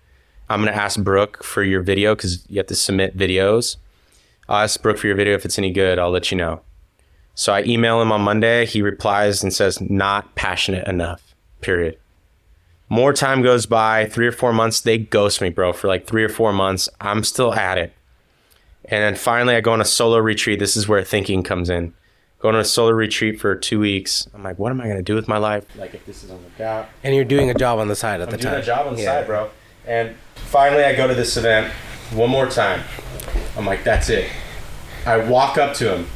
I'm going to ask Brooke for your video because you have to submit videos. I'll ask Brooke for your video. If it's any good, I'll let you know. So I email him on Monday. He replies and says, not passionate enough. Period. More time goes by, 3 or 4 months, they ghost me, bro, for like 3 or 4 months. I'm still at it. And then finally I go on a solo retreat. This is where thinking comes in. going on a solar retreat for 2 weeks. I'm like, what am I going to do with my life? Like, if this doesn't work out. And you're doing a job on the side at the time. I'm doing a job on the side, bro. And finally, I go to this event one more time. I'm like, that's it. I walk up to him.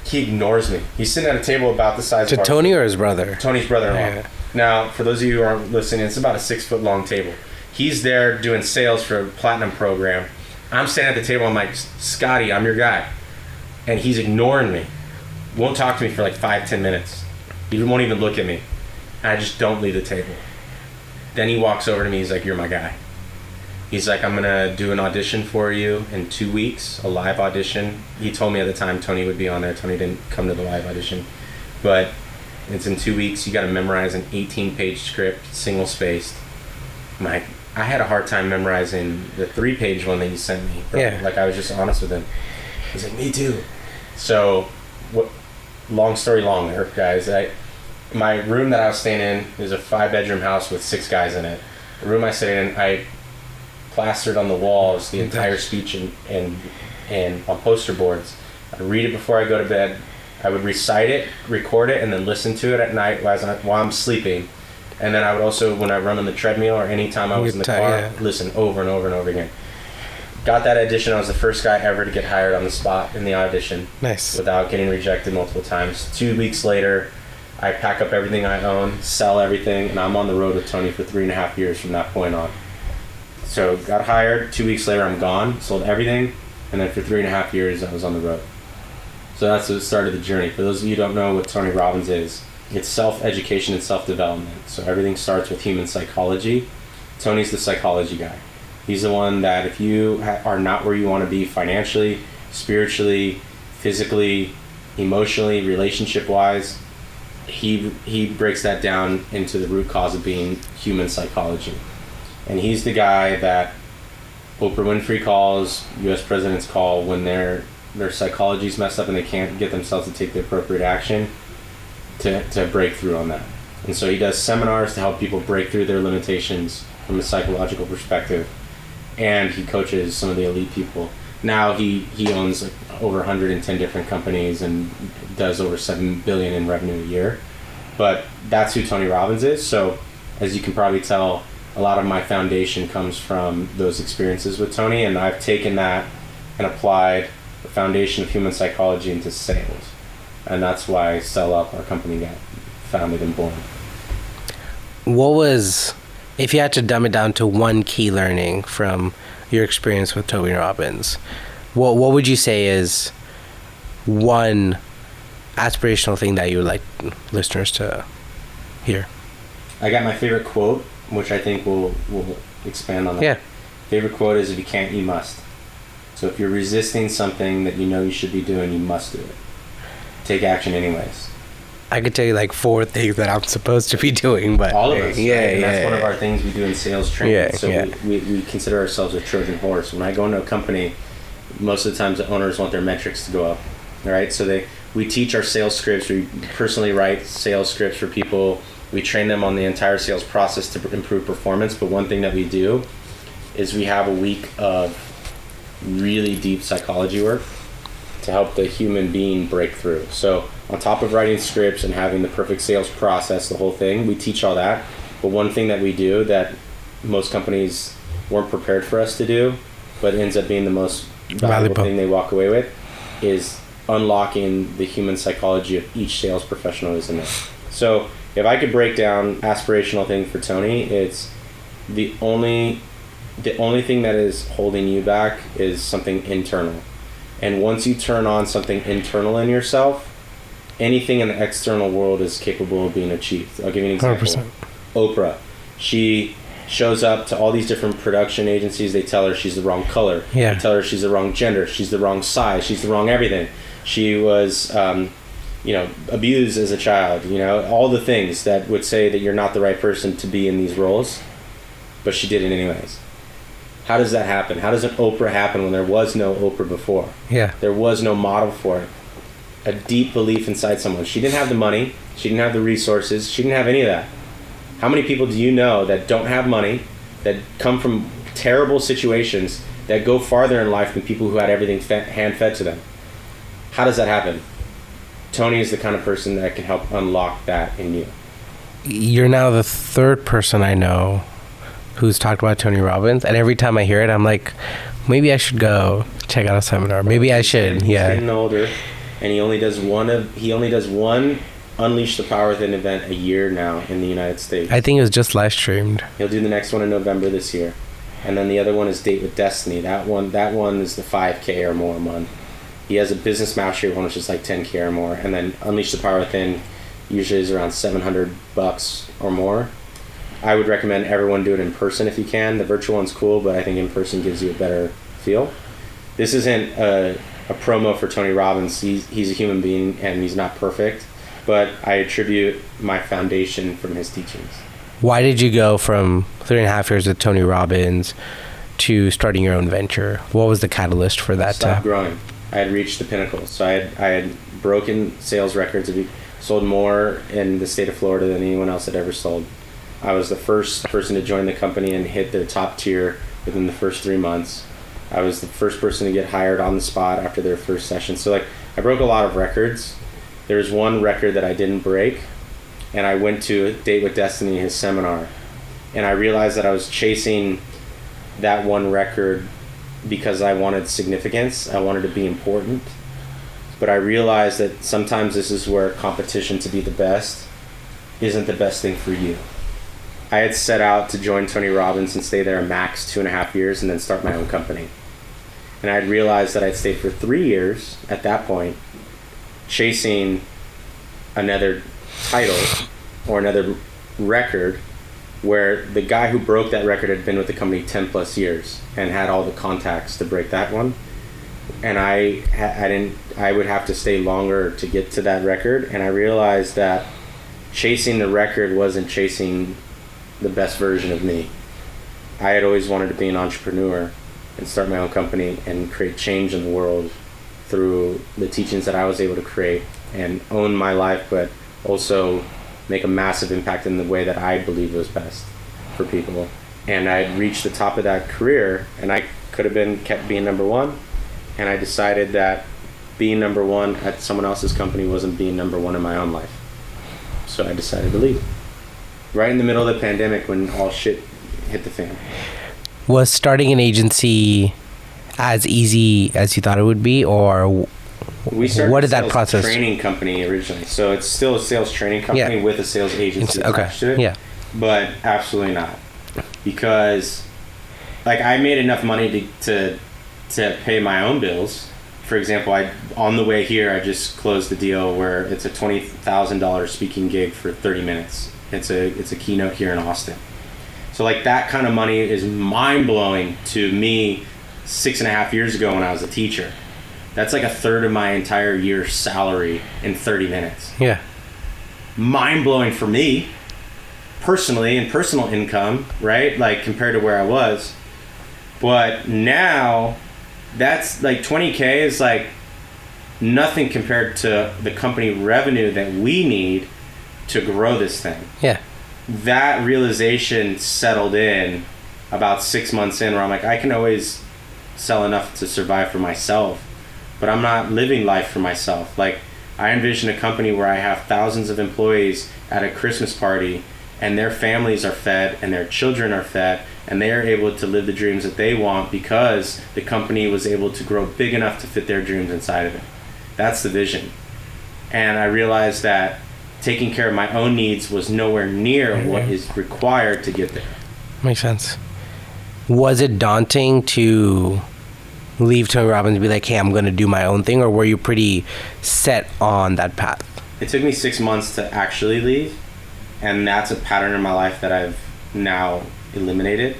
He ignores me. He's sitting at a table about the size of our... Tony or his brother? Tony's brother-in-law. Yeah. Now, for those of you who aren't listening, it's about a 6-foot-long table. He's there doing sales for a platinum program. I'm standing at the table. I'm like, Scotty, I'm your guy. And he's ignoring me. Won't talk to me for like 5-10 minutes. He won't even look at me. I just don't leave the table. Then he walks over to me. He's like, you're my guy. He's like, I'm going to do an audition for you in 2 weeks, a live audition. He told me at the time Tony would be on there. Tony didn't come to the live audition. But it's in 2 weeks. You got to memorize an 18-page script, single-spaced. I'm like, I had a hard time memorizing the 3-page one that you sent me. Yeah. Like, I was just honest with him. He's like, me too. So, long story longer, guys. My room that I was staying in is a 5-bedroom house with 6 guys in it. The room I stayed in, I plastered on the walls the entire speech and on poster boards. I'd read it before I go to bed. I would recite it, record it, and then listen to it at night while I'm sleeping. And then I would also, when I run on the treadmill or anytime I was in the car, listen over and over and over again. Got that audition. I was the first guy ever to get hired on the spot in the audition. Nice. Without getting rejected multiple times. 2 weeks later, I pack up everything I own, sell everything, and I'm on the road with Tony for 3.5 years from that point on. So got hired. 2 weeks later, I'm gone. Sold everything, and then for 3.5 years, I was on the road. So that's the start of the journey. For those of you who don't know what Tony Robbins is, it's self-education and self-development. So everything starts with human psychology. Tony's the psychology guy. He's the one that if you are not where you want to be financially, spiritually, physically, emotionally, relationship-wise, he breaks that down into the root cause of being human psychology. And he's the guy that Oprah Winfrey calls, U.S. presidents call when their psychology's messed up and they can't get themselves to take the appropriate action to break through on that. And so he does seminars to help people break through their limitations from a psychological perspective. And he coaches some of the elite people. Now he owns like over 110 different companies and does over $7 billion in revenue a year. But that's who Tony Robbins is. So as you can probably tell, a lot of my foundation comes from those experiences with Tony, and I've taken that and applied the foundation of human psychology into sales. And that's why Sellup, our company, got founded and born. What was, if you had to dumb it down to one key learning from your experience with Tony Robbins, what would you say is one aspirational thing that you would like listeners to hear? I got my favorite quote, which I think we'll expand on that. Yeah. Favorite quote is, if you can't, you must. So if you're resisting something that you know you should be doing, you must do it. Take action anyways. I could tell you like 4 things that I'm supposed to be doing, but all of us. Yeah, right? And yeah. That's one of our things we do in sales training. Yeah, so yeah. We consider ourselves a Trojan horse. When I go into a company, most of the times the owners want their metrics to go up. All right, so we teach our sales scripts. We personally write sales scripts for people. We train them on the entire sales process to improve performance. But one thing that we do is we have a week of really deep psychology work to help the human being break through. So on top of writing scripts and having the perfect sales process, the whole thing, we teach all that. But one thing that we do that most companies weren't prepared for us to do, but ends up being the most valuable thing they walk away with, is unlocking the human psychology of each sales professional is in it. So if I could break down aspirational thing for Tony, it's the only thing that is holding you back is something internal. And once you turn on something internal in yourself, anything in the external world is capable of being achieved. I'll give you an example. 100%. Oprah, she shows up to all these different production agencies. They tell her she's the wrong color. Yeah. They tell her she's the wrong gender. She's the wrong size. She's the wrong everything. She was, abused as a child. All the things that would say that you're not the right person to be in these roles, but she did it anyways. How does that happen? How does an Oprah happen when there was no Oprah before? Yeah. There was no model for it. A deep belief inside someone. She didn't have the money. She didn't have the resources. She didn't have any of that. How many people do you know that don't have money, that come from terrible situations, that go farther in life than people who had everything hand-fed to them? How does that happen? Tony is the kind of person that can help unlock that in you. You're now the third person I know who's talked about Tony Robbins, and every time I hear it, I'm like, maybe I should go check out a seminar. Maybe I should. He's Yeah. getting older, and he only does one Unleash the Power Within event a year now in the United States. I think it was just live streamed. He'll do the next one in November this year, and then the other one is Date with Destiny. That one is the 5K or more a month. He has a Business Mastery one, which is like 10K or more, and then Unleash the Power Within usually is around $700 or more. I would recommend everyone do it in person if you can. The virtual one's cool, but I think in person gives you a better feel. This isn't a promo for Tony Robbins. He's a human being and he's not perfect, but I attribute my foundation from his teachings. Why did you go from 3.5 years with Tony Robbins to starting your own venture? What was the catalyst for that? Stop growing. I had reached the pinnacle. So I had broken sales records. I sold more in the state of Florida than anyone else had ever sold. I was the first person to join the company and hit their top tier within the first 3 months. I was the first person to get hired on the spot after their first session. So like, I broke a lot of records. There was one record that I didn't break, and I went to Date with Destiny, his seminar, and I realized that I was chasing that one record because I wanted significance. I wanted to be important. But I realized that sometimes this is where competition to be the best isn't the best thing for you. I had set out to join Tony Robbins and stay there a max 2.5 years and then start my own company. And I had realized that I'd stayed for 3 years at that point chasing another title or another record where the guy who broke that record had been with the company 10 plus years and had all the contacts to break that one. And I would have to stay longer to get to that record. And I realized that chasing the record wasn't chasing the best version of me. I had always wanted to be an entrepreneur and start my own company and create change in the world through the teachings that I was able to create and own my life, but also make a massive impact in the way that I believe was best for people. And I had reached the top of that career, and I could have kept being number one. And I decided that being number one at someone else's company wasn't being number one in my own life. So I decided to leave. Right in the middle of the pandemic when all shit hit the fan. Was starting an agency as easy as you thought it would be, or we started what did a that process? Training company originally, so it's still a sales training company with a sales agency attached to it. Yeah, but absolutely not, because like I made enough money to pay my own bills. For example, on the way here, I just closed the deal where it's a $20,000 speaking gig for 30 minutes. It's a keynote here in Austin. So like that kind of money is mind blowing to me 6.5 years ago when I was a teacher. That's like a third of my entire year's salary in 30 minutes. Yeah. Mind blowing for me personally and personal income, right? Like compared to where I was. But now that's like 20K is like nothing compared to the company revenue that we need to grow this thing. Yeah. That realization settled in about 6 months in, where I'm like, I can always sell enough to survive for myself, but I'm not living life for myself. Like I envision a company where I have thousands of employees at a Christmas party and their families are fed and their children are fed and they are able to live the dreams that they want because the company was able to grow big enough to fit their dreams inside of it. That's the vision. And I realized that taking care of my own needs was nowhere near what is required to get there. Makes sense. Was it daunting to leave Tony Robbins and be like, hey, I'm going to do my own thing, or were you pretty set on that path? It took me 6 months to actually leave, and that's a pattern in my life that I've now eliminated.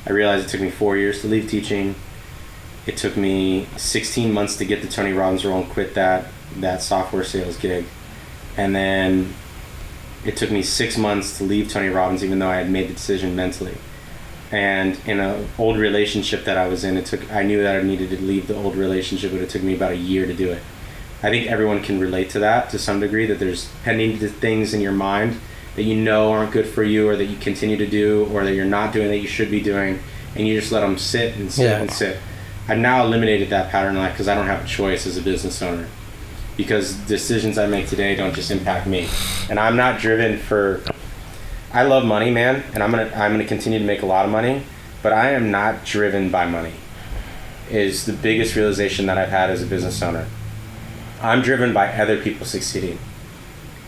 I realized it took me 4 years to leave teaching. It took me 16 months to get the Tony Robbins role and quit that software sales gig. And then it took me 6 months to leave Tony Robbins, even though I had made the decision mentally. And in an old relationship that I was in, I knew that I needed to leave the old relationship, but it took me about a year to do it. I think everyone can relate to that to some degree, that there's pending things in your mind that you know aren't good for you, or that you continue to do, or that you're not doing that you should be doing, and you just let them sit and sit and sit. I've now eliminated that pattern in life because I don't have a choice as a business owner. because decisions I make today don't just impact me. And I'm not driven I love money, man, and I'm gonna continue to make a lot of money, but I am not driven by money. Is the biggest realization that I've had as a business owner. I'm driven by other people succeeding.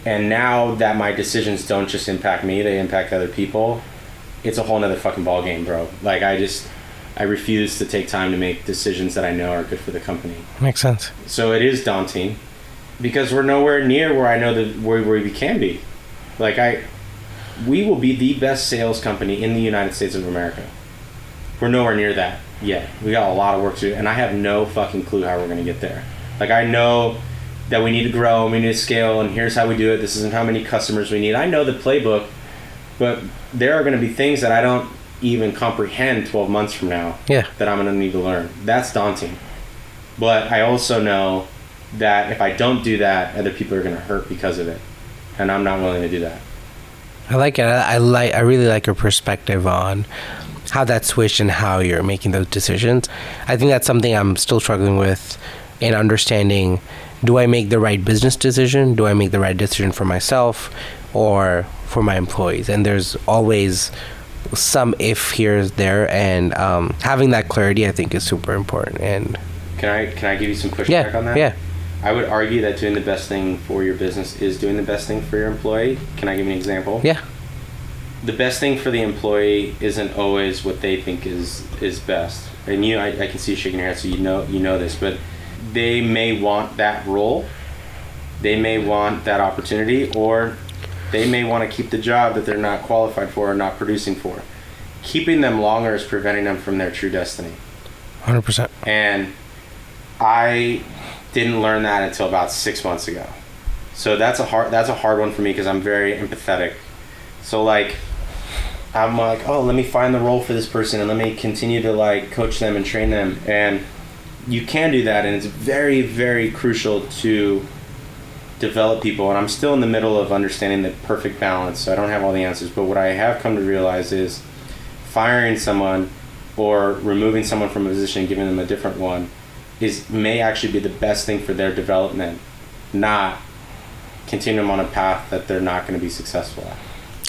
And now that my decisions don't just impact me, they impact other people, it's a whole nother fucking ball game, bro. Like I refuse to take time to make decisions that I know are good for the company. Makes sense. So it is daunting because we're nowhere near where I know where we can be. Like we will be the best sales company in the United States of America. We're nowhere near that yet. We got a lot of work to do, and I have no fucking clue how we're gonna get there. Like I know that we need to grow and we need to scale, and here's how we do it. This isn't how many customers we need. I know the playbook, but there are gonna be things that I don't even comprehend 12 months from now that I'm gonna need to learn. That's daunting. But I also know that if I don't do that, other people are gonna hurt because of it, and I'm not willing to do that. I like it. I really like your perspective on how that switched and how you're making those decisions. I think that's something I'm still struggling with in understanding. Do I make the right business decision? Do I make the right decision for myself or for my employees? And there's always some if here, there, and having that clarity I think is super important. And can I give you some pushback on that? Yeah. I would argue that doing the best thing for your business is doing the best thing for your employee. Can I give you an example? Yeah. The best thing for the employee isn't always what they think is best. And I can see you shaking your head, so you know this, but they may want that role, they may want that opportunity, or they may want to keep the job that they're not qualified for or not producing for. Keeping them longer is preventing them from their true destiny. 100%. And I didn't learn that until about 6 months ago. So that's a hard one for me because I'm very empathetic. So I'm like, oh, let me find the role for this person and let me continue to coach them and train them. And you can do that, and it's very, very crucial to develop people. And I'm still in the middle of understanding the perfect balance, so I don't have all the answers. But what I have come to realize is firing someone or removing someone from a position and giving them a different one may actually be the best thing for their development, not continue them on a path that they're not going to be successful at.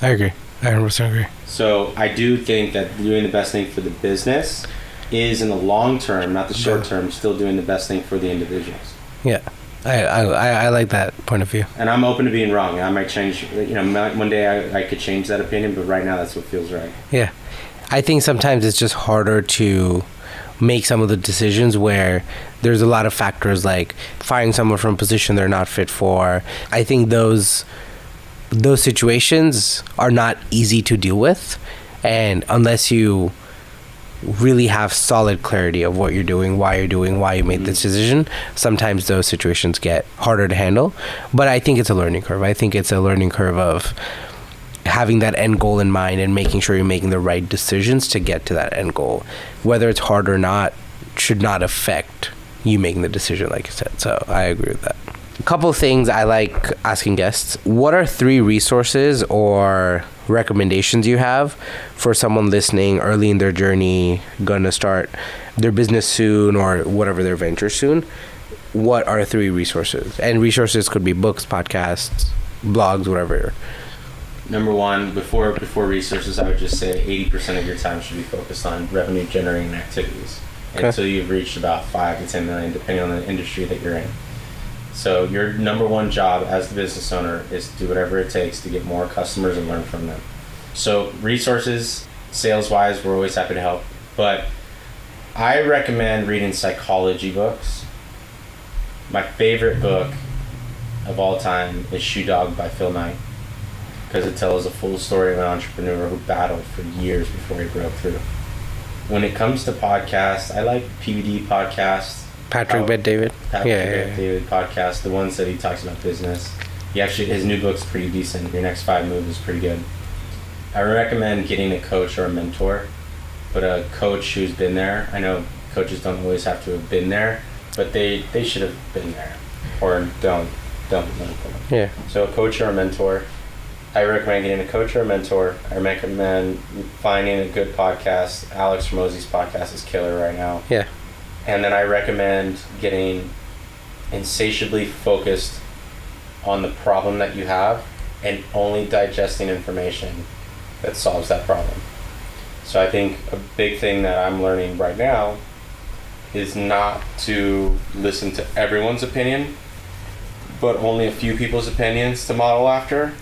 I agree. I 100% agree. So I do think that doing the best thing for the business is, in the long term, not the short term, still doing the best thing for the individuals. Yeah. I like that point of view. And I'm open to being wrong. I might change, one day I could change that opinion, but right now that's what feels right. Yeah. I think sometimes it's just harder to make some of the decisions where there's a lot of factors like firing someone from a position they're not fit for. I think those situations are not easy to deal with, and unless you really have solid clarity of what you're doing, why you made this decision, sometimes those situations get harder to handle. But I think it's a learning curve. I think it's a learning curve of having that end goal in mind and making sure you're making the right decisions to get to that end goal. Whether it's hard or not should not affect you making the decision, like you said. So I agree with that. A couple of things I like asking guests. What are 3 resources or recommendations you have for someone listening early in their journey, gonna start their business soon or whatever their venture soon? What are 3 resources? And resources could be books, podcasts, blogs, whatever. Number one, before resources, I would just say 80% of your time should be focused on revenue generating activities until you've reached about 5 to 10 million, depending on the industry that you're in. So your number one job as the business owner is to do whatever it takes to get more customers and learn from them. So resources, sales-wise, we're always happy to help. But I recommend reading psychology books. My favorite book of all time is Shoe Dog by Phil Knight, because it tells a full story of an entrepreneur who battled for years before he broke through. When it comes to podcasts, I like PBD podcasts. Patrick Bet-David podcast, the ones that he talks about business. His new book's pretty decent. Your Next 5 Moves is pretty good. I recommend getting a coach or a mentor, but a coach who's been there. I know coaches don't always have to have been there, but they should have been there, or don't. Yeah. So a coach or a mentor. I recommend getting a coach or a mentor. I recommend finding a good podcast. Alex Ramosey's podcast is killer right now. Yeah. And then I recommend getting insatiably focused on the problem that you have and only digesting information that solves that problem. So I think a big thing that I'm learning right now is not to listen to everyone's opinion, but only a few people's opinions to model after,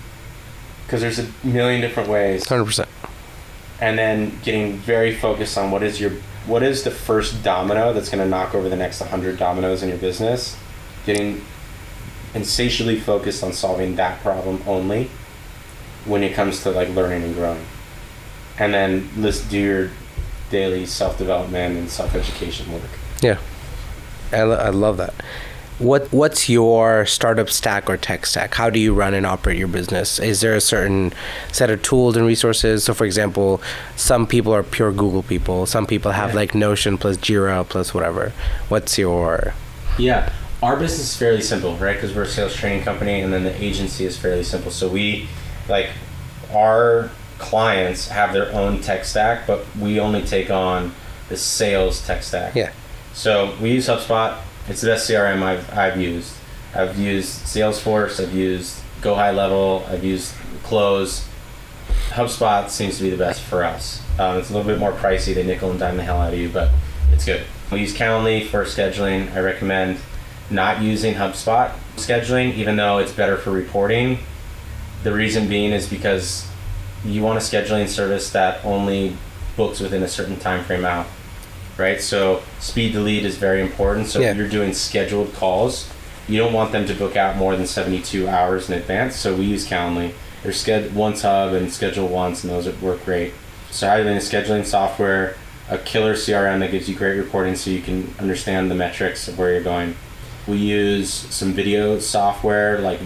because there's a million different ways. 100%. And then getting very focused on what is the first domino that's going to knock over the next 100 dominoes in your business. Getting insatiably focused on solving that problem only when it comes to like learning and growing. And then let's do your daily self-development and self-education work. Yeah, I love that. What's your startup stack or tech stack? How do you run and operate your business? Is there a certain set of tools and resources? So for example, some people are pure Google people. Some people have like Notion plus Jira plus whatever. What's your... Yeah, our business is fairly simple, right? Because we're a sales training company, and then the agency is fairly simple. So we, like, our clients have their own tech stack, but we only take on the sales tech stack. Yeah. So we use HubSpot. It's the best CRM I've used. I've used Salesforce. I've used Go High Level. I've used Close. HubSpot seems to be the best for us. It's a little bit more pricey. They nickel and dime the hell out of you, but it's good. We use Calendly for scheduling. I recommend not using HubSpot scheduling, even though it's better for reporting. The reason being is because you want a scheduling service that only books within a certain time frame out, right? So speed to lead is very important. So if you're doing scheduled calls, you don't want them to book out more than 72 hours in advance. So we use Calendly. There's once hub and schedule once, and those work great. So having a scheduling software, a killer CRM that gives you great reporting so you can understand the metrics of where you're going. We use some video software like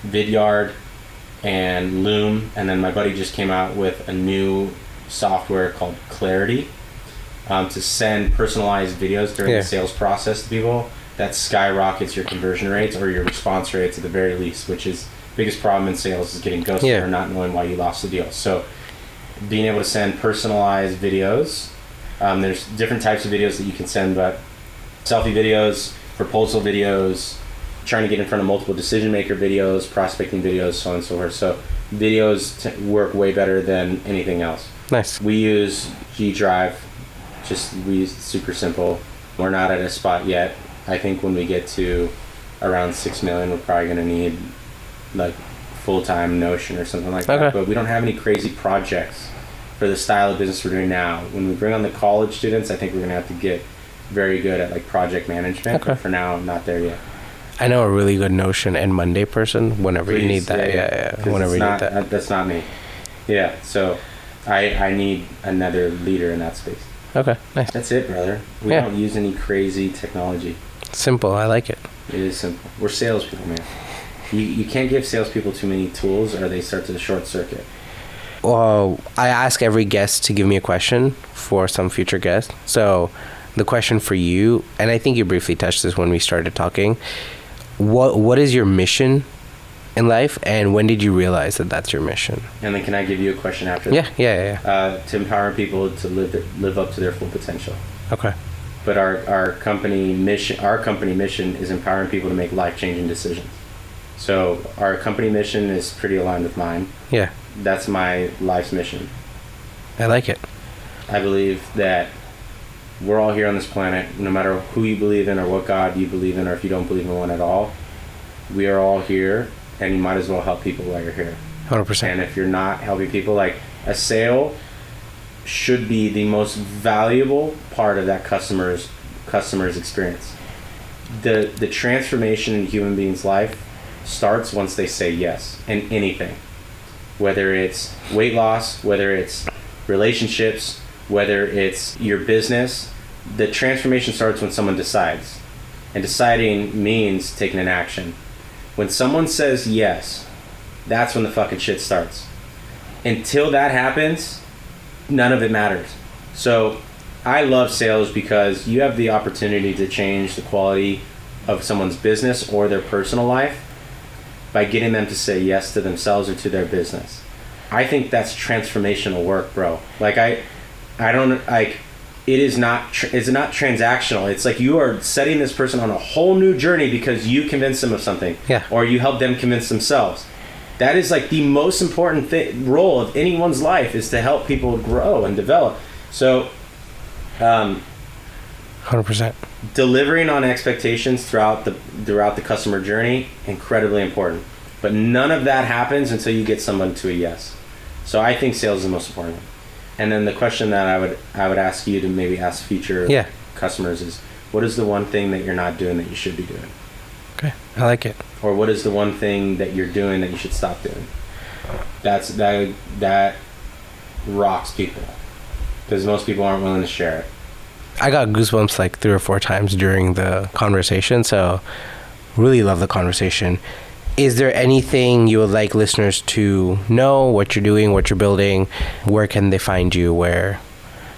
Vidyard and Loom, and then my buddy just came out with a new software called Clarity to send personalized videos during the sales process to people. That skyrockets your conversion rates or your response rates at the very least, which is the biggest problem in sales is getting ghosted or not knowing why you lost the deal. So being able to send personalized videos, there's different types of videos that you can send, but selfie videos, proposal videos, trying to get in front of multiple decision maker videos, prospecting videos, so on and so forth. So videos work way better than anything else. Nice. We use G Drive. We use super simple. We're not at a spot yet. I think when we get to around 6 million, we're probably going to need like full-time Notion or something like that. But we don't have any crazy projects for the style of business we're doing now. When we bring on the college students, I think we're going to have to get very good at like project management. But for now, I'm not there yet. I know a really good Notion and Monday person whenever you need that. Yeah. Whenever you need that. That's not me. Yeah, so I need another leader in that space. Okay, nice. That's it, brother. We don't use any crazy technology. Simple, I like it. It is simple. We're salespeople, man. You can't give salespeople too many tools or they start to short circuit. Well, I ask every guest to give me a question for some future guest. So the question for you, and I think you briefly touched this when we started talking, what is your mission in life, and when did you realize that that's your mission? And then can I give you a question after that? Yeah. To empower people to live up to their full potential. Okay. But our company mission is empowering people to make life-changing decisions. So our company mission is pretty aligned with mine. Yeah. That's my life's mission. I like it. I believe that we're all here on this planet, no matter who you believe in or what God you believe in, or if you don't believe in one at all, we are all here, and you might as well help people while you're here. 100%. And if you're not helping people, like a sale should be the most valuable part of that customer's experience. The transformation in a human being's life starts once they say yes in anything, whether it's weight loss, whether it's relationships, whether it's your business. The transformation starts when someone decides, and deciding means taking an action. When someone says yes, that's when the fucking shit starts. Until that happens, none of it matters. So I love sales because you have the opportunity to change the quality of someone's business or their personal life by getting them to say yes to themselves or to their business. I think that's transformational work, bro. Like I don't like it's not transactional. It's like you are setting this person on a whole new journey because you convince them of something, or you help them convince themselves. That is like the most important role of anyone's life, is to help people grow and develop. So 100%. Delivering on expectations throughout the customer journey, incredibly important. But none of that happens until you get someone to a yes. So I think sales is the most important. And then the question that I would ask you to maybe ask future customers is, what is the one thing that you're not doing that you should be doing? Okay, I like it. Or what is the one thing that you're doing that you should stop doing? That rocks people, because most people aren't willing to share it. I got goosebumps like 3 or 4 times during the conversation, so really love the conversation. Is there anything you would like listeners to know, what you're doing, what you're building? Where can they find you? Where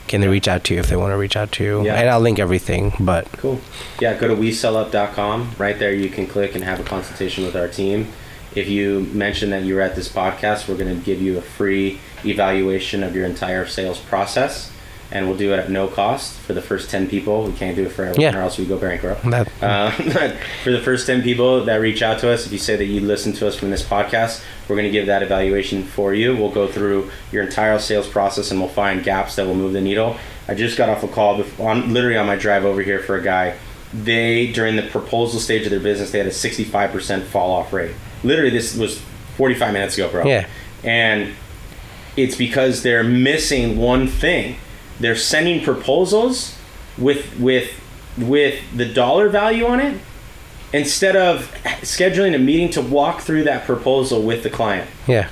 can they reach out to you if they want to reach out to you? Yeah. And I'll link everything, but... Cool. Yeah, go to wesellup.com. Right there you can click and have a consultation with our team. If you mention that you're at this podcast, we're going to give you a free evaluation of your entire sales process. And we'll do it at no cost for the first 10 people. We can't do it for everyone, or else we go bankrupt. For the first 10 people that reach out to us, if you say that you listen to us from this podcast, we're going to give that evaluation for you. We'll go through your entire sales process, and we'll find gaps that will move the needle. I just got off a call literally on my drive over here for a guy. During the proposal stage of their business, they had a 65% fall off rate. Literally, this was 45 minutes ago, bro. Yeah. And it's because they're missing one thing. They're sending proposals with the dollar value on it, instead of scheduling a meeting to walk through that proposal with the client. Yeah.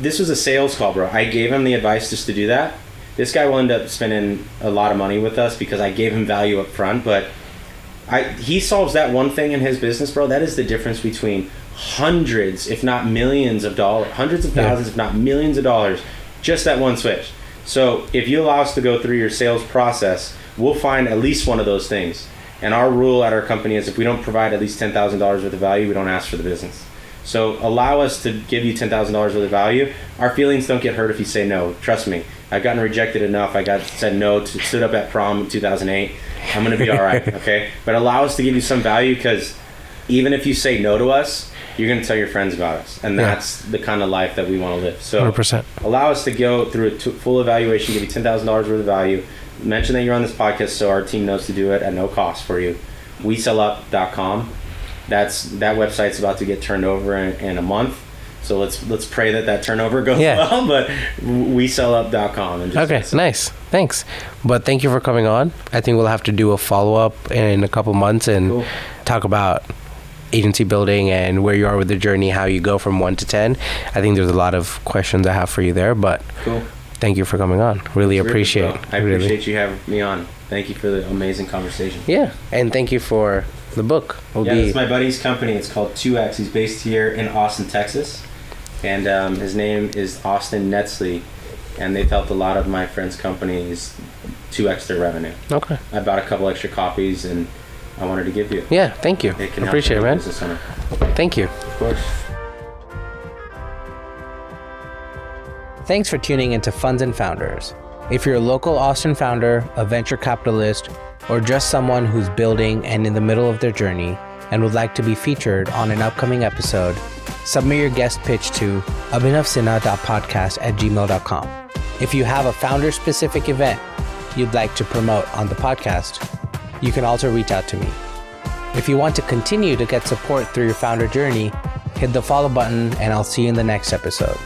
This was a sales call, bro. I gave him the advice just to do that. This guy will end up spending a lot of money with us because I gave him value up front, but he solves that one thing in his business, bro. That is the difference between hundreds, if not millions of dollars, hundreds of thousands, if not millions of dollars, just that one switch. So if you allow us to go through your sales process, we'll find at least one of those things. And our rule at our company is, if we don't provide at least $10,000 worth of value, we don't ask for the business. So allow us to give you $10,000 worth of value. Our feelings don't get hurt if you say no. Trust me. I've gotten rejected enough. I got said no, stood up at prom in 2008. I'm going to be all right, okay? But allow us to give you some value, because even if you say no to us, you're going to tell your friends about us. And that's the kind of life that we want to live. So 100%. Allow us to go through a full evaluation, give you $10,000 worth of value. Mention that you're on this podcast so our team knows to do it at no cost for you. wesellup.com. That website's about to get turned over in a month. So let's pray that turnover goes well. But wesellup.com. Okay, nice. Thanks. But thank you for coming on. I think we'll have to do a follow-up in a couple months and talk about agency building and where you are with the journey, how you go from 1 to 10. I think there's a lot of questions I have for you there, but thank you for coming on. Really appreciate it. I appreciate you having me on. Thank you for the amazing conversation. Yeah, and thank you for the book. It's my buddy's company. It's called 2X. He's based here in Austin, Texas, and his name is Austin Netzley, and they've helped a lot of my friends' companies 2X their revenue. Okay. I bought a couple extra copies, and I wanted to give you. Yeah, thank you. Appreciate it, man. Thank you. Of course. Thanks for tuning into Funds and Founders. If you're a local Austin founder, a venture capitalist, or just someone who's building and in the middle of their journey and would like to be featured on an upcoming episode, submit your guest pitch to abhinavsinha.podcast@gmail.com. If you have a founder-specific event you'd like to promote on the podcast, you can also reach out to me. If you want to continue to get support through your founder journey, hit the follow button, and I'll see you in the next episode.